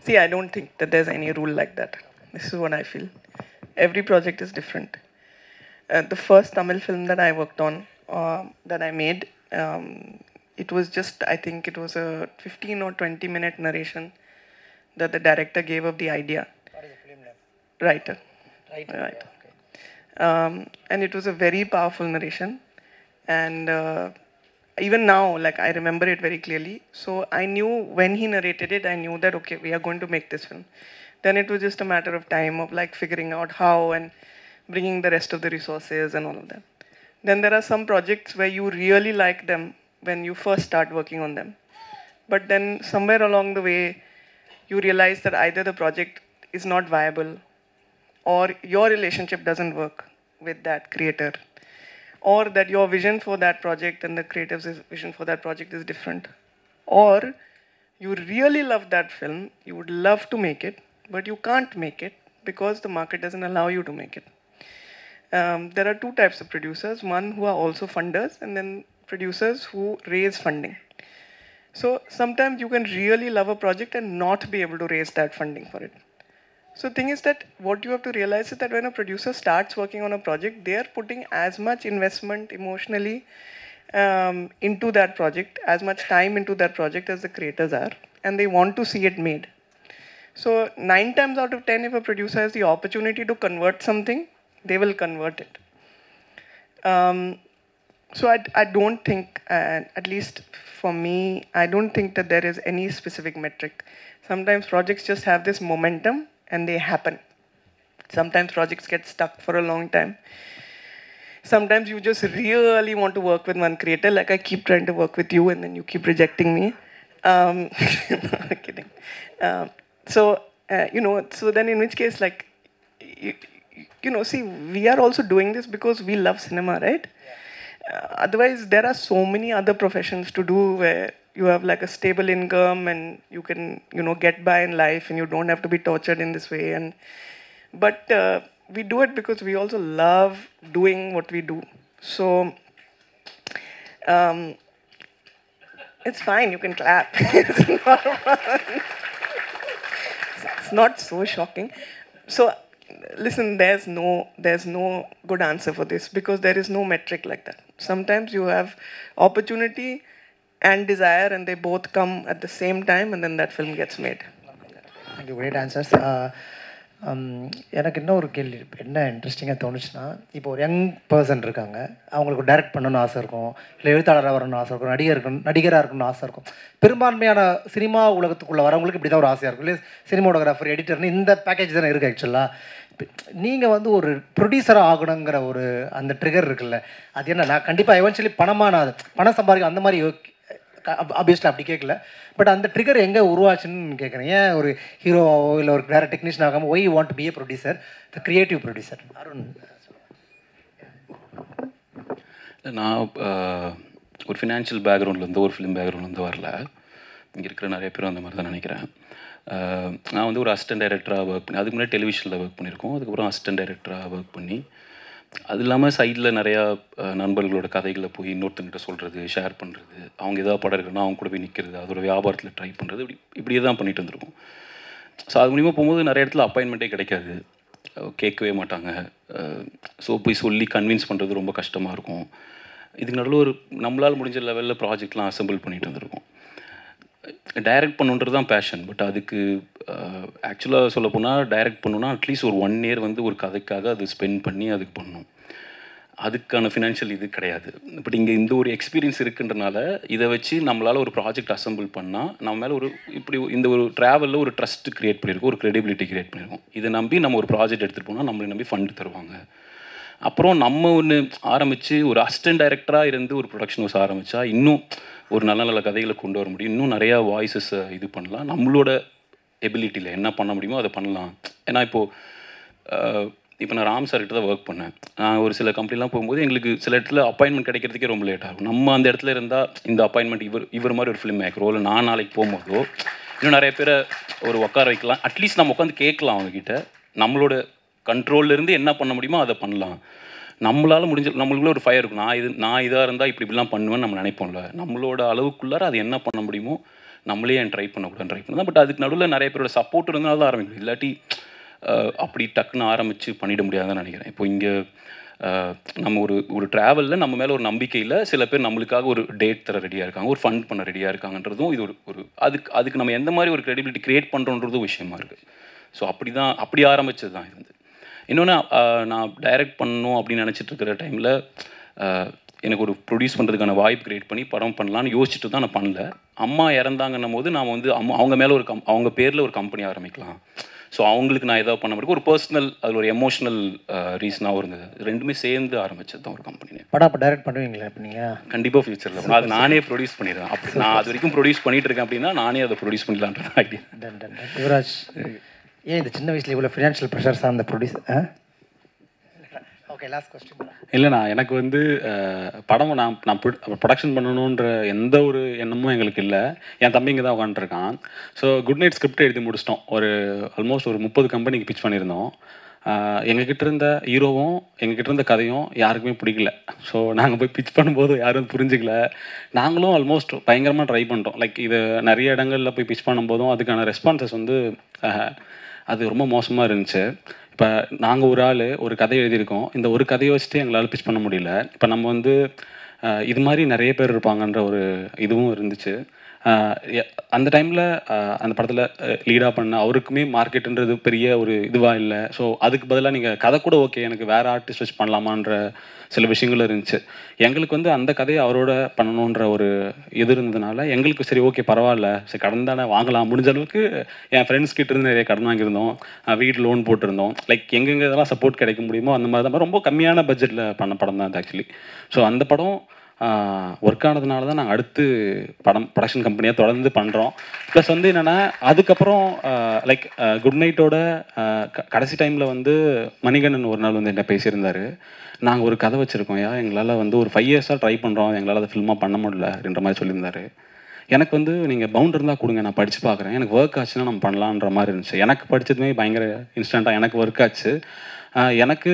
See, I don't think that there's any rule like that. This is what I feel. Every project is different. The first Tamil film that I worked on, that I made, it was just, I think it was a 15 or 20-minute narration that the director gave of the idea.
What is the film name?
Writer. Right. And it was a very powerful narration. And even now, like, I remember it very clearly. So I knew when he narrated it, I knew that, okay, we are going to make this film. Then it was just a matter of time of like figuring out how and bringing the rest of the resources and all of that. Then there are some projects where you really like them when you first start working on them. But then somewhere along the way, you realize that either the project is not viable, or your relationship doesn't work with that creator, or that your vision for that project and the creative's vision for that project is different, or you really love that film, you would love to make it, but you can't make it because the market doesn't allow you to make it. There are two types of producers, one who are also funders, and then producers who raise funding. So sometimes you can really love a project and not be able to raise that funding for it. So the thing is that what you have to realize is that when a producer starts working on a project, they are putting as much investment emotionally into that project, as much time into that project as the creators are, and they want to see it made. So 9 times out of 10, if a producer has the opportunity to convert something, they will convert it. So I don't think, at least for me, I don't think that there is any specific metric. Sometimes projects just have this momentum and they happen. Sometimes projects get stuck for a long time. Sometimes you just really want to work with one creator, like I keep trying to work with you and then you keep rejecting me. Kidding. So then in which case, like, see, we are also doing this because we love cinema, right? Otherwise, there are so many other professions to do where you have like a stable income and you can, get by in life and you don't have to be tortured in this way. But we do it because we also love doing what we do. So it's fine, you can clap. It's not so shocking. So listen, there's no good answer for this because there is no metric like that. Sometimes you have opportunity and desire and they both come at the same time and then that film gets made.
Thank you, great answers. எனக்கு இன்னும் ஒரு கேள்வி என்ன இன்ட்ரெஸ்டிங்காக தோணுச்சுன்னா, இப்போ ஒரு young person இருக்காங்க, அவங்களுக்கு டைரக்ட் பண்ணணும்னு ஆசை இருக்கும், இல்லை எழுத்தாளராக வரணும்னு ஆசை இருக்கும், நடிகராக இருக்கணும்னு ஆசை இருக்கும். பெரும்பான்மையான சினிமா உலகத்துக்குள்ளே வரவங்களுக்கு இப்படி தான் ஒரு ஆசையாக இருக்கும், இல்லை சினிமாட்டோகிராஃபர், எடிட்டர்னு இந்த பேக்கேஜ் தானே இருக்குது ஆக்சுவலாக. நீங்கள் வந்து ஒரு ப்ரொடியூசராக ஆகணுங்கிற ஒரு அந்த ட்ரிகர் இருக்குல்ல, அது என்ன? நான் கண்டிப்பாக எவென்ச்சுவலி பணம் சம்பாதிக்க அந்த மாதிரி ஆப்வியஸ்லி அப்படி கேட்கல, பட் அந்த ட்ரிகர் எங்கே உருவாச்சுன்னு கேட்குறேன். ஏன் ஒரு ஹீரோவோ இல்லை ஒரு வேறு டெக்னீஷியன் ஆகாமல் why you want to be a producer, the creative producer? Arun.
நான் ஒரு ஃபினான்ஷியல் பேக்ரவுண்ட்லேருந்து ஒரு ஃபிலிம் பேக்ரவுண்ட்லேருந்து வரல. இங்கே இருக்கிற நிறைய பேரும் அந்த மாதிரி தான் நினைக்கிறேன். நான் வந்து ஒரு அசிஸ்டன்ட் டைரக்டராக ஒர்க் பண்ணி, அதுக்கு முன்னாடி டெலிவிஷனில் ஒர்க் பண்ணியிருக்கோம். அதுக்கப்புறம் அசிஸ்டன்ட் டைரக்டராக ஒர்க் பண்ணி, அது இல்லாமல் சைடில் நிறையா நண்பர்களோட கதைகளை போய் இன்னொருத்தங்கிட்ட சொல்கிறது, ஷேர் பண்ணுறது, அவங்க எதாவது படம் இருக்குன்னா அவங்க கூட போய் நிற்கிறது, அதோட வியாபாரத்தில் ட்ரை பண்ணுறது, இப்படியே தான் பண்ணிட்டு வந்துருக்கோம். ஸோ அது மூலிமா போகும்போது நிறைய இடத்துல அப்பாயின்மெண்ட்டே கிடைக்காது, கேட்கவே மாட்டாங்க. ஸோ போய் சொல்லி கன்வின்ஸ் பண்ணுறது ரொம்ப கஷ்டமாக இருக்கும். இதுக்கு நடுவில் ஒரு நம்மளால் முடிஞ்ச லெவலில் ப்ராஜெக்ட்லாம் அசம்பிள் பண்ணிட்டு வந்திருக்கோம். டைரக்ட் பண்ணுன்றது தான் பேஷன். பட் அதுக்கு ஆக்சுவலாக சொல்லப்போனால் டைரக்ட் பண்ணணுன்னா அட்லீஸ்ட் ஒரு 1 year வந்து ஒரு கதைக்காக அது ஸ்பெண்ட் பண்ணி அதுக்கு பண்ணணும். அதுக்கான ஃபினான்ஷியல் இது கிடையாது. பட் இங்கே இந்த ஒரு எக்ஸ்பீரியன்ஸ் இருக்குன்றனால இதை வச்சு நம்மளால் ஒரு ப்ராஜெக்ட் அசம்பிள் பண்ணால் நம்ம மேலே ஒரு இப்படி இந்த ஒரு ட்ராவலில் ஒரு ட்ரஸ்ட் க்ரியேட் பண்ணியிருக்கோம், ஒரு க்ரெடிபிலிட்டி க்ரியேட் பண்ணியிருக்கோம். இதை நம்பி நம்ம ஒரு ப்ராஜெக்ட் எடுத்துகிட்டு போனால் நம்மளை நம்பி ஃபண்டு தருவாங்க. அப்புறம் நம்ம ஒன்று ஆரம்பித்து ஒரு அசிஸ்டன்ட் டைரக்டராக இருந்து ஒரு ப்ரொடக்ஷன் ஹவுஸ் ஆரம்பித்தா இன்னும் ஒரு நல்ல நல்ல கதைகளை கொண்டு வர முடியும், இன்னும் நிறையா வாய்ஸஸை இது பண்ணலாம், நம்மளோட எபிலிட்டியில் என்ன பண்ண முடியுமோ அதை பண்ணலாம். ஏன்னா இப்போ நான் ராம் சார்கிட்ட தான் ஒர்க் பண்ணேன். நான் ஒரு சில கம்பெனிலாம் போகும்போது எங்களுக்கு சில இடத்துல அப்பாயின்மெண்ட் கிடைக்கிறதுக்கே ரொம்ப லேட் ஆகும். நம்ம அந்த இடத்துல இருந்தால் இந்த அப்பாயின்மெண்ட் இவர் மாதிரி ஒரு ஃபிலிம் மேக்கரோ இல்லை நான் நாளைக்கு போகும்போதோ இன்னும் நிறைய பேரை ஒரு உட்கார வைக்கலாம். அட்லீஸ்ட் நம்ம உட்காந்து கேட்கலாம் அவங்கக்கிட்ட, நம்மளோட கண்ட்ரோல்லேருந்து என்ன பண்ண முடியுமோ அதை பண்ணலாம். நம்மளால் நம்மளுக்குள்ள ஒரு ஃபயர் இருக்கும். நான் இதாக இருந்தால் இப்படிலாம் பண்ணுவேன்னு நம்ம நினைப்போம்ல, நம்மளோட அளவுக்குள்ளார அது என்ன பண்ண முடியுமோ நம்மளே ஏன் ட்ரை பண்ணக்கூடாது. பட் அதுக்கு நடுவில் நிறைய பேரோட சப்போர்ட் இருந்தால் தான் ஆரம்பிக்கணும். இல்லாட்டி அப்படி டக்குன்னு ஆரம்பித்து பண்ணிட முடியாதுன்னு நினைக்கிறேன். இப்போ இங்கே நம்ம ஒரு ட்ராவலில் நம்ம மேலே ஒரு நம்பிக்கையில் சில பேர் நம்மளுக்காக ஒரு டேட் தர ரெடியாக இருக்காங்க, ஒரு ஃபண்ட் பண்ண ரெடியாக இருக்காங்கன்றதும் இது ஒரு அதுக்கு நம்ம எந்த மாதிரி ஒரு க்ரெடிபிலிட்டி க்ரியேட் பண்ணுறோன்றதும் விஷயமா இருக்குது. ஸோ அப்படி ஆரம்பித்தது தான் இது. இன்னொன்று நான் டைரக்ட் பண்ணணும் அப்படின்னு நினச்சிட்டு இருக்கிற டைமில் எனக்கு ஒரு ப்ரொடியூஸ் பண்ணுறதுக்கான வாய்ப்பு க்ரியேட் பண்ணி படம் பண்ணலான்னு யோசிச்சுட்டு தான் நான் பண்ணல. அம்மா இறந்தாங்கன்னும் போது நான் அவங்க மேலே அவங்க பேரில் ஒரு கம்பெனி ஆரம்பிக்கலாம், ஸோ அவங்களுக்கு நான் ஏதாவது பண்ண முடியும், ஒரு பர்சனல் அதில் ஒரு எமோஷனல் ரீசனாகவும் இருந்தது. ரெண்டுமே சேர்ந்து ஆரம்பிச்சது தான் ஒரு கம்பெனி.
படம் அப்போ டைரக்ட் பண்ணுவீங்களா இப்போ நீங்கள்?
கண்டிப்பாக ஃபியூச்சரில் அது நானே ப்ரொடியூஸ் பண்ணிடுவேன். அப்படி நான் அது வரைக்கும் ப்ரொடியூஸ் பண்ணிட்டு இருக்கேன் அப்படின்னா நானே அதை ப்ரொடியூஸ் பண்ணலான்ற ஐடியா.
யுவராஜ், ஏன் இந்த சின்ன வயசில் இவ்வளோ ஃபினான்ஷியல் ப்ரெஷர்ஸ் அந்த ப்ரொடியூசர்? Okay, last question.
இல்லைண்ணா, எனக்கு வந்து படம் நான் ப்ரொடக்ஷன் பண்ணணுன்ற எந்த ஒரு எண்ணமும் எங்களுக்கு இல்லை. என் தம்பிங்க தான் உட்காந்துருக்கான். ஸோ குட் நைட் ஸ்கிரிப்ட் எழுதி முடிச்சிட்டோம். ஆல்மோஸ்ட் ஒரு 30 கம்பெனிக்கு பிச் பண்ணியிருந்தோம். எங்ககிட்ட இருந்த ஹீரோவும் எங்ககிட்ட இருந்த கதையும் யாருக்குமே பிடிக்கல. ஸோ நாங்கள் போய் பிச் பண்ணும்போது யாரும் புரிஞ்சிக்கல. நாங்களும் ஆல்மோஸ்ட் பயங்கரமாக ட்ரை பண்ணிட்டோம். லைக் இது நிறைய இடங்களில் போய் பிச் பண்ணும்போதும் அதுக்கான ரெஸ்பான்சஸ் வந்து அது ரொம்ப மோசமாக இருந்துச்சு. இப்போ நாங்கள் ஒரு ஆள் ஒரு கதை எழுதியிருக்கோம், இந்த ஒரு கதையை வச்சுட்டு எங்களால் பிச் பண்ண முடியல. இப்போ நம்ம வந்து இது மாதிரி நிறைய பேர் இருப்பாங்கன்ற ஒரு இதுவும் இருந்துச்சு. அந்த டைமில் அந்த படத்தில் லீடாக பண்ண அவருக்குமே மார்க்கெட்டுன்றது பெரிய ஒரு இதுவாக இல்லை. ஸோ அதுக்கு பதிலாக நீங்கள் கதை கூட ஓகே, எனக்கு வேறு ஆர்டிஸ்ட் வச்சு பண்ணலாமான்ற சில விஷயங்கள் இருந்துச்சு. எங்களுக்கு வந்து அந்த கதையை அவரோட பண்ணணுன்ற ஒரு இது இருந்ததுனால எங்களுக்கு சரி ஓகே பரவாயில்ல, சரி கடன் தானே வாங்கலாம், முடிஞ்ச அளவுக்கு என் ஃப்ரெண்ட்ஸ் கிட்ட இருந்து நிறைய கடன் வாங்கியிருந்தோம், வீட்டு லோன் போட்டிருந்தோம். லைக் எங்கெங்கே இதெல்லாம் சப்போர்ட் கிடைக்க முடியுமோ அந்த மாதிரி தான் ரொம்ப கம்மியான பட்ஜெட்டில் பண்ண படம் தான் அது ஆக்சுவலி. ஸோ அந்த படம் ஒர்க் ஆனதுனால தான் நாங்கள் அடுத்து ப்ரொடக்ஷன் கம்பெனியாக தொடர்ந்து பண்ணுறோம். ப்ளஸ் வந்து என்னென்னா அதுக்கப்புறம் லைக் குட் நைட்டோட கடைசி டைமில் வந்து மணிகண்டன் ஒரு நாள் வந்து என்ன பேசியிருந்தார், நாங்கள் ஒரு கதை வச்சுருக்கோம் எங்களால் வந்து ஒரு 5 இயர்ஸாக ட்ரை பண்ணுறோம், எங்களால் அதை ஃபில்மாக பண்ண முடியல அப்படின்ற மாதிரி சொல்லியிருந்தார். எனக்கு வந்து நீங்கள் பவுண்ட் இருந்தால் கொடுங்க, நான் படித்து பார்க்குறேன், எனக்கு ஒர்க் ஆச்சுன்னா நம்ம பண்ணலான்ற மாதிரி இருந்துச்சு. எனக்கு படித்ததுமே பயங்கர இன்ஸ்டண்ட்டாக எனக்கு ஒர்க் ஆச்சு. எனக்கு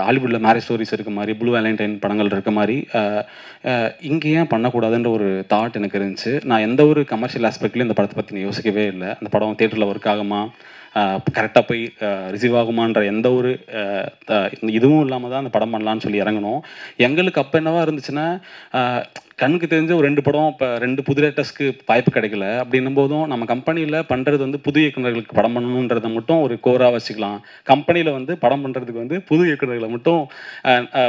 ஹாலிவுட்டில் மேரேஜ் ஸ்டோரிஸ் இருக்க மாதிரி, ப்ளூ வேலண்டைன் படங்கள் இருக்க மாதிரி இங்கே ஏன் பண்ணக்கூடாதுன்ற ஒரு தாட் எனக்கு இருந்துச்சு. நான் எந்த ஒரு கமர்ஷியல் ஆஸ்பெக்ட்லையும் இந்த படத்தை பற்றி நான் யோசிக்கவே இல்லை. அந்த படம் தேட்டரில் ஒர்க் ஆகுமா, கரெக்டாக போய் ரிசீவ் ஆகுமான்ற எந்த ஒரு இதுவும் இல்லாமல் தான் அந்த படம் பண்ணலான்னு சொல்லி இறங்கணும். எங்களுக்கு அப்போ என்னவா இருந்துச்சுன்னா, கண்ணுக்கு தெரிஞ்ச ஒரு 2 படம் இப்போ 2 புது ரைட்டர்ஸ்க்கு வாய்ப்பு கிடைக்கல அப்படின்னும் போதும் நம்ம கம்பெனியில் பண்ணுறது வந்து புது இயக்குநர்களுக்கு படம் பண்ணணுன்றதை மட்டும் ஒரு கோராக வச்சுக்கலாம். கம்பெனியில் வந்து படம் பண்ணுறதுக்கு வந்து புது இயக்குநர்களை மட்டும்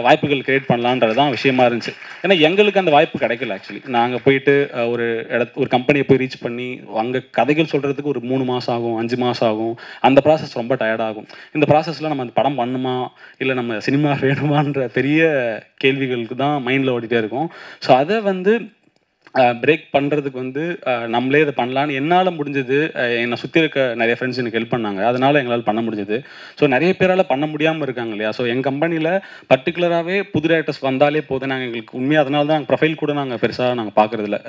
வாய்ப்புகள் கிரியேட் பண்ணலான்றது தான் விஷயமா இருந்துச்சு. ஏன்னா எங்களுக்கு அந்த வாய்ப்பு கிடைக்கல ஆக்சுவலி. நாங்கள் போயிட்டு ஒரு கம்பெனியை போய் ரீச் பண்ணி அங்கே கதைகள் சொல்கிறதுக்கு ஒரு 3 மாதம் ஆகும், 5 மாதம் ஆகும். அந்த ப்ராசஸ் ரொம்ப டயர்டாகும். இந்த ப்ராசஸில் நம்ம அந்த படம் பண்ணுமா இல்லை நம்ம சினிமா வேணுமான்ற பெரிய கேள்விகளுக்கு தான் மைண்டில் ஓடிட்டே இருக்கும். ஸோ அதை வந்து பிரேக் பண்ணுறதுக்கு வந்து நம்மளே இதை பண்ணலான்னு என்னால் முடிஞ்சது. என்னை சுற்றி இருக்க நிறைய ஃப்ரெண்ட்ஸ் எனக்கு ஹெல்ப் பண்ணாங்க, அதனால் எங்களால் பண்ண முடிஞ்சது. ஸோ நிறைய பேரால் பண்ண முடியாமல் இருக்காங்க இல்லையா. ஸோ எங்கள் கம்பெனியில் பர்டிகுலராகவே புது ரைட்டர்ஸ் வந்தாலே போதும். நாங்கள் எங்களுக்கு உண்மையாக அதனால தான் ப்ரொஃபைல் கூட நாங்கள் பெருசாக நாங்கள் பார்க்குறதில்ல.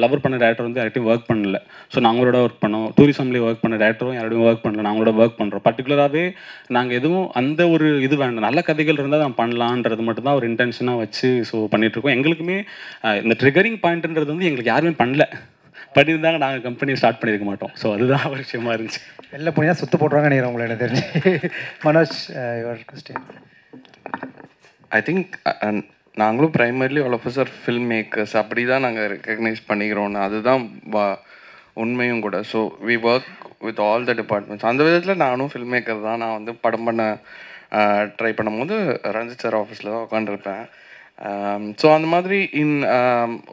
லவர் பண்ண டேரக்டர் வந்து யார்ட்டையும் ஒர்க் பண்ணல. ஸோ நாங்களோட ஒர்க் பண்ணோம். டூரிசம்லேயே ஒர்க் பண்ண டேரக்டரும் யாரோடையும் ஒர்க் பண்ணல, நாங்களோட ஒர்க் பண்ணுறோம். பர்டிகுலராகவே நாங்கள் எதுவும் அந்த ஒரு இது வேண்டாம், நல்ல கதைகள் இருந்தால் நான் பண்ணலான்றது மட்டும் தான் ஒரு இன்டென்ஷனாக வச்சு ஸோ பண்ணிகிட்ருக்கோம். எங்களுக்குமே இந்த ட்ரிகரிங் பாயிண்ட்ன்றது வந்து எங்களுக்கு யாருமே பண்ணல. பண்ணியிருந்தாங்க நாங்கள் கம்பெனியை ஸ்டார்ட் பண்ணியிருக்க மாட்டோம். ஸோ அதுதான் ஒரு விஷயமா இருந்துச்சு.
வெளில போனீங்கன்னா சுற்று போட்டுருவாங்க நினைக்கிறேன் உங்களை, எனக்கு தெரிஞ்சு. Manoj, your question.
I think நாங்களும் primarily all of us are film makers, அப்படி தான் நாங்கள் ரெக்கக்னைஸ் பண்ணிக்கிறோன்னு, அதுதான் உண்மையும் கூட. So we work with all the departments. அந்த விதத்தில் நானும் ஃபில்ம் மேக்கர் தான். நான் வந்து படம் பண்ண ட்ரை பண்ணும்போது ரஞ்சித் சார் ஆஃபீஸில் தான் உட்காந்துருப்பேன். ஸோ அந்த மாதிரி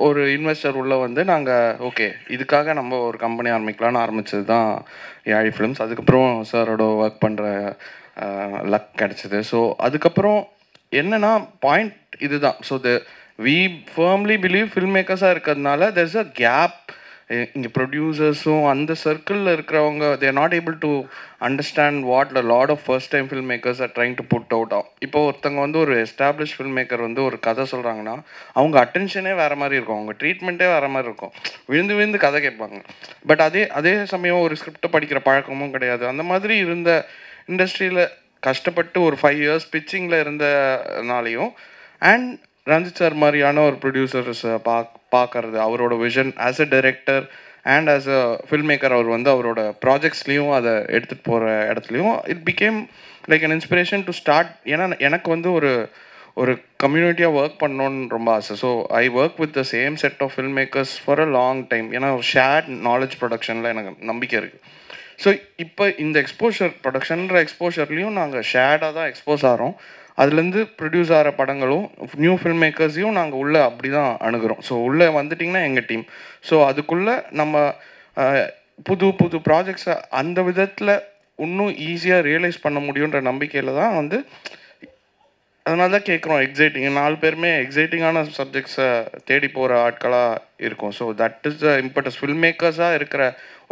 ஒரு இன்வெஸ்டர் உள்ளே வந்து நாங்கள் ஓகே இதுக்காக நம்ம ஒரு கம்பெனி ஆரம்பிக்கலான்னு ஆரம்பித்தது தான் யாழி ஃபிலிம்ஸ். அதுக்கப்புறம் சாரோட ஒர்க் பண்ணுற லக் கிடச்சிது. ஸோ அதுக்கப்புறம் என்னென்னா பாயிண்ட் இதுதான். So we firmly believe film மேக்கர்ஸாக இருக்கிறதுனால there's a gap. இங்கே ப்ரொடியூசர்ஸும் அந்த சர்க்கிளில் இருக்கிறவங்க they're not able to understand what a lot of first time film makers are trying to put out ஆகும். இப்போ ஒருத்தவங்க வந்து ஒரு எஸ்டாப்ளிஷ் ஃபில்ம் மேக்கர் வந்து ஒரு கதை சொல்கிறாங்கன்னா அவங்க அட்டென்ஷனே வேறு மாதிரி இருக்கும், அவங்க ட்ரீட்மெண்ட்டே வேறு மாதிரி இருக்கும், விழுந்து விழுந்து கதை கேட்பாங்க. பட் அதே சமயம் ஒரு ஸ்கிரிப்டை படிக்கிற பழக்கமும் கிடையாது. அந்த மாதிரி இருந்த இண்டஸ்ட்ரியில் கஷ்டப்பட்டு ஒரு 5 years பிச்சிங்கில் இருந்தனாலையும் அண்ட் ரஞ்சித் சார் மாதிரியான ஒரு ப்ரொடியூசர்ஸை பார்க்கறது, அவரோட vision as a director and as a film maker அவர் வந்து அவரோட ப்ராஜெக்ட்ஸ்லேயும் அதை எடுத்துகிட்டு போகிற இடத்துலையும் it became like an inspiration to start. ஏன்னா எனக்கு வந்து ஒரு கம்யூனிட்டியாக ஒர்க் பண்ணணுன்னு ரொம்ப ஆசை. So I work with the same set of film makers for a long time. ஏன்னா ஒரு ஷேர்ட் நாலேஜ் ப்ரொடக்ஷனில் எனக்கு நம்பிக்கை இருக்குது. ஸோ இப்போ இந்த எக்ஸ்போஷர் ப்ரொடக்ஷன்ற எக்ஸ்போஷர்லேயும் நாங்கள் ஷேர்டாக தான் எக்ஸ்போஸ் ஆகிறோம். அதுலேருந்து ப்ரொடியூஸ் ஆகிற படங்களும் நியூ ஃபில்ம் மேக்கர்ஸையும் நாங்கள் உள்ளே அப்படி தான் அணுகிறோம். ஸோ உள்ளே வந்துட்டிங்கன்னா எங்கள் டீம். ஸோ அதுக்குள்ளே நம்ம புது ப்ராஜெக்ட்ஸை அந்த விதத்தில் இன்னும் ஈஸியாக ரியலைஸ் பண்ண முடியுன்ற நம்பிக்கையில் தான் வந்து அதனால தான் கேட்குறோம். எக்ஸைட்டிங் 4 பேருமே எக்ஸைட்டிங்கான சப்ஜெக்ட்ஸை தேடி போகிற ஆட்களாக இருக்கும். So that is the importance. Film மேக்கர்ஸாக இருக்கிற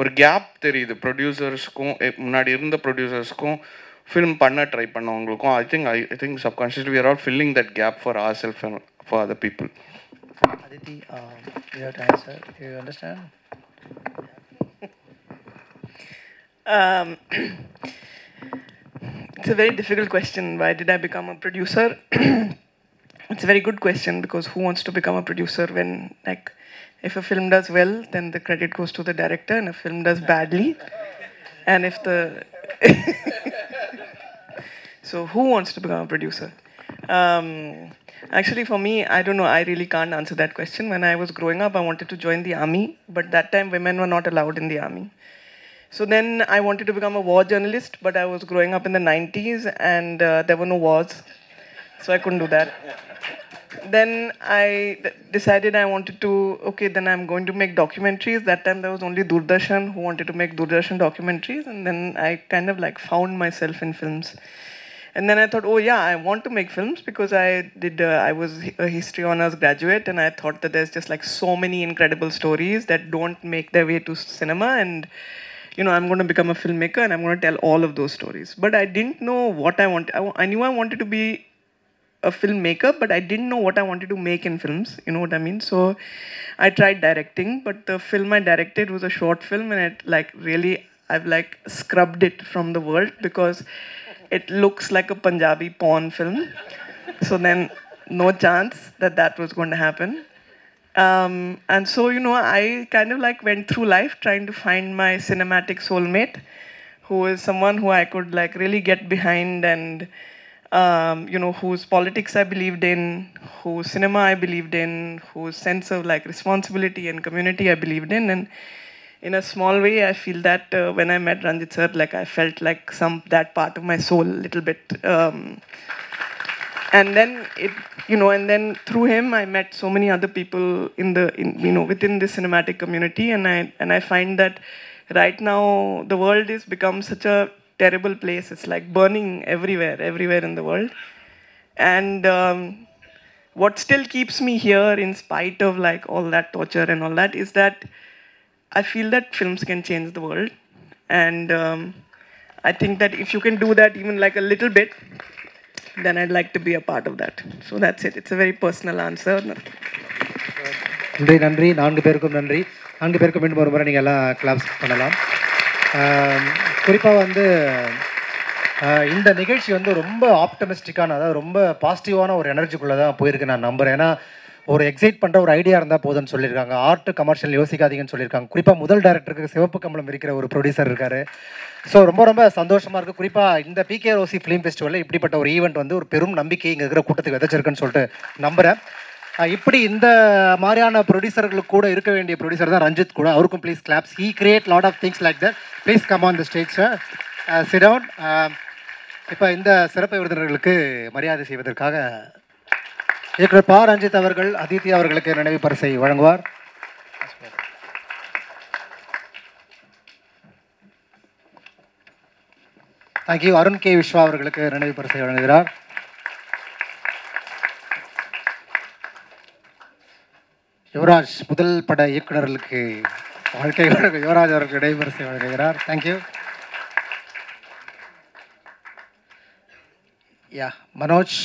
ஒரு கேப் தெரியுது ப்ரொடியூசர்ஸ்க்கும், முன்னாடி இருந்த ப்ரொடியூசர்ஸ்க்கும் ஃபில்ம் பண்ண ட்ரை பண்ணவங்களுக்கும். I think subconsciously we are all filling that gap for ourselves and for other people.
Aditi, you have to answer. Do you understand?
It's a very difficult question. Why did I become a producer? It's a very good question, because who wants to become a producer when, like, if a film does well, then the credit goes to the director, and if a film does badly, and if the so who wants to become a producer? Actually, for me, I don't know. I really can't answer that question. When I was growing up, I wanted to join the army, but that time women were not allowed in the army. So then I wanted to become a war journalist, but I was growing up in the 90s and there were no wars, so I couldn't do that. Then I decided I wanted to, okay, then I'm going to make documentaries. That time there was only Doordarshan who wanted to make Doordarshan documentaries, and then I kind of like found myself in films. And then I thought, oh yeah, I want to make films, because I was a history honors graduate, and I thought that there's just like so many incredible stories that don't make their way to cinema, and you know, I'm going to become a filmmaker and I'm going to tell all of those stories. But I didn't know what I wanted. I knew I wanted to be a filmmaker, but I didn't know what I wanted to make in films. You know what I mean? So I tried directing, but the film I directed was a short film, and it like really, I've like scrubbed it from the world, because it looks like a Punjabi porn film. So then no chance that was going to happen. And so, you know, I kind of like went through life trying to find my cinematic soulmate, who is someone who I could like really get behind, and you know, whose politics I believed in, whose cinema I believed in, whose sense of like responsibility and community I believed in. And in a small way, I feel that when I met Ranjit sir, like I felt like that part of my soul a little bit. And then it, you know, and then through him, I met so many other people you know, within the cinematic community, and I find that right now the world is become such a terrible place. It's like burning everywhere in the world. And what still keeps me here, in spite of like all that torture and all that, is that I feel that films can change the world. And I think that if you can do that even like a little bit, then I'd like to be a part of that. So that's it. It's a very personal answer.
நன்றி 4 பேருக்கும் நன்றி. 4 பேருக்கும் மீண்டும் ஒரு முறை நீங்கள் எல்லாம் claps பண்ணலாம். குறிப்பாக வந்து இந்த நிகழ்ச்சி வந்து ரொம்ப ஆப்டமிஸ்டிக்கான, அதாவது ரொம்ப பாசிட்டிவான ஒரு எனர்ஜிக்குள்ளே தான் போயிருக்கு நான் நம்புகிறேன். ஏன்னா ஒரு எக்ஸைட் பண்ணுற ஒரு ஐடியா இருந்தால் போதும்னு சொல்லியிருக்காங்க. ஆர்ட் கமர்ஷியல் யோசிக்காதீங்கன்னு சொல்லியிருக்காங்க. குறிப்பாக முதல் டைரக்டருக்கு சிவப்பு கம்பளம் இருக்கிற ஒரு ப்ரொடியூசர் இருக்கார். ஸோ ரொம்ப சந்தோஷமாக இருக்குது. குறிப்பாக இந்த பிகேஆர்ஓசி ஃபிலிம் ஃபெஸ்டிவலில் இப்படிப்பட்ட ஒரு ஈவெண்ட் வந்து ஒரு பெரும் நம்பிக்கை இங்கே இருக்கிற கூட்டத்துக்கு விதைச்சிருக்குன்னு சொல்லிட்டு நம்புகிறேன். இப்படி இந்த மாதிரியான ப்ரொடியூசர்களுக்கு கூட இருக்க வேண்டிய ப்ரொடியூசர் தான் ரஞ்சித் கூட. அவருக்கும் please claps. He create lot of things like that. Please come on the stage sir. Sit down. இப்போ இந்த சிறப்பு விருந்தினர்களுக்கு மரியாதை செய்வதற்காக இயக்குனர் பா ரஞ்சித் அவர்கள் அதித்தி அவர்களுக்கு நினைவு பரிசை வழங்குவார். தேங்க்யூ. அருண் கே விஸ்வா அவர்களுக்கு நினைவு பரிசை வழங்குகிறார். யுவராஜ் முதல் பட இயக்குநர்களுக்கு வாழ்க்கை வழங்கும் யுவராஜ் அவர்களுக்கு நினைவு பரிசை வழங்குகிறார். தேங்க்யூ. யா மனோஜ்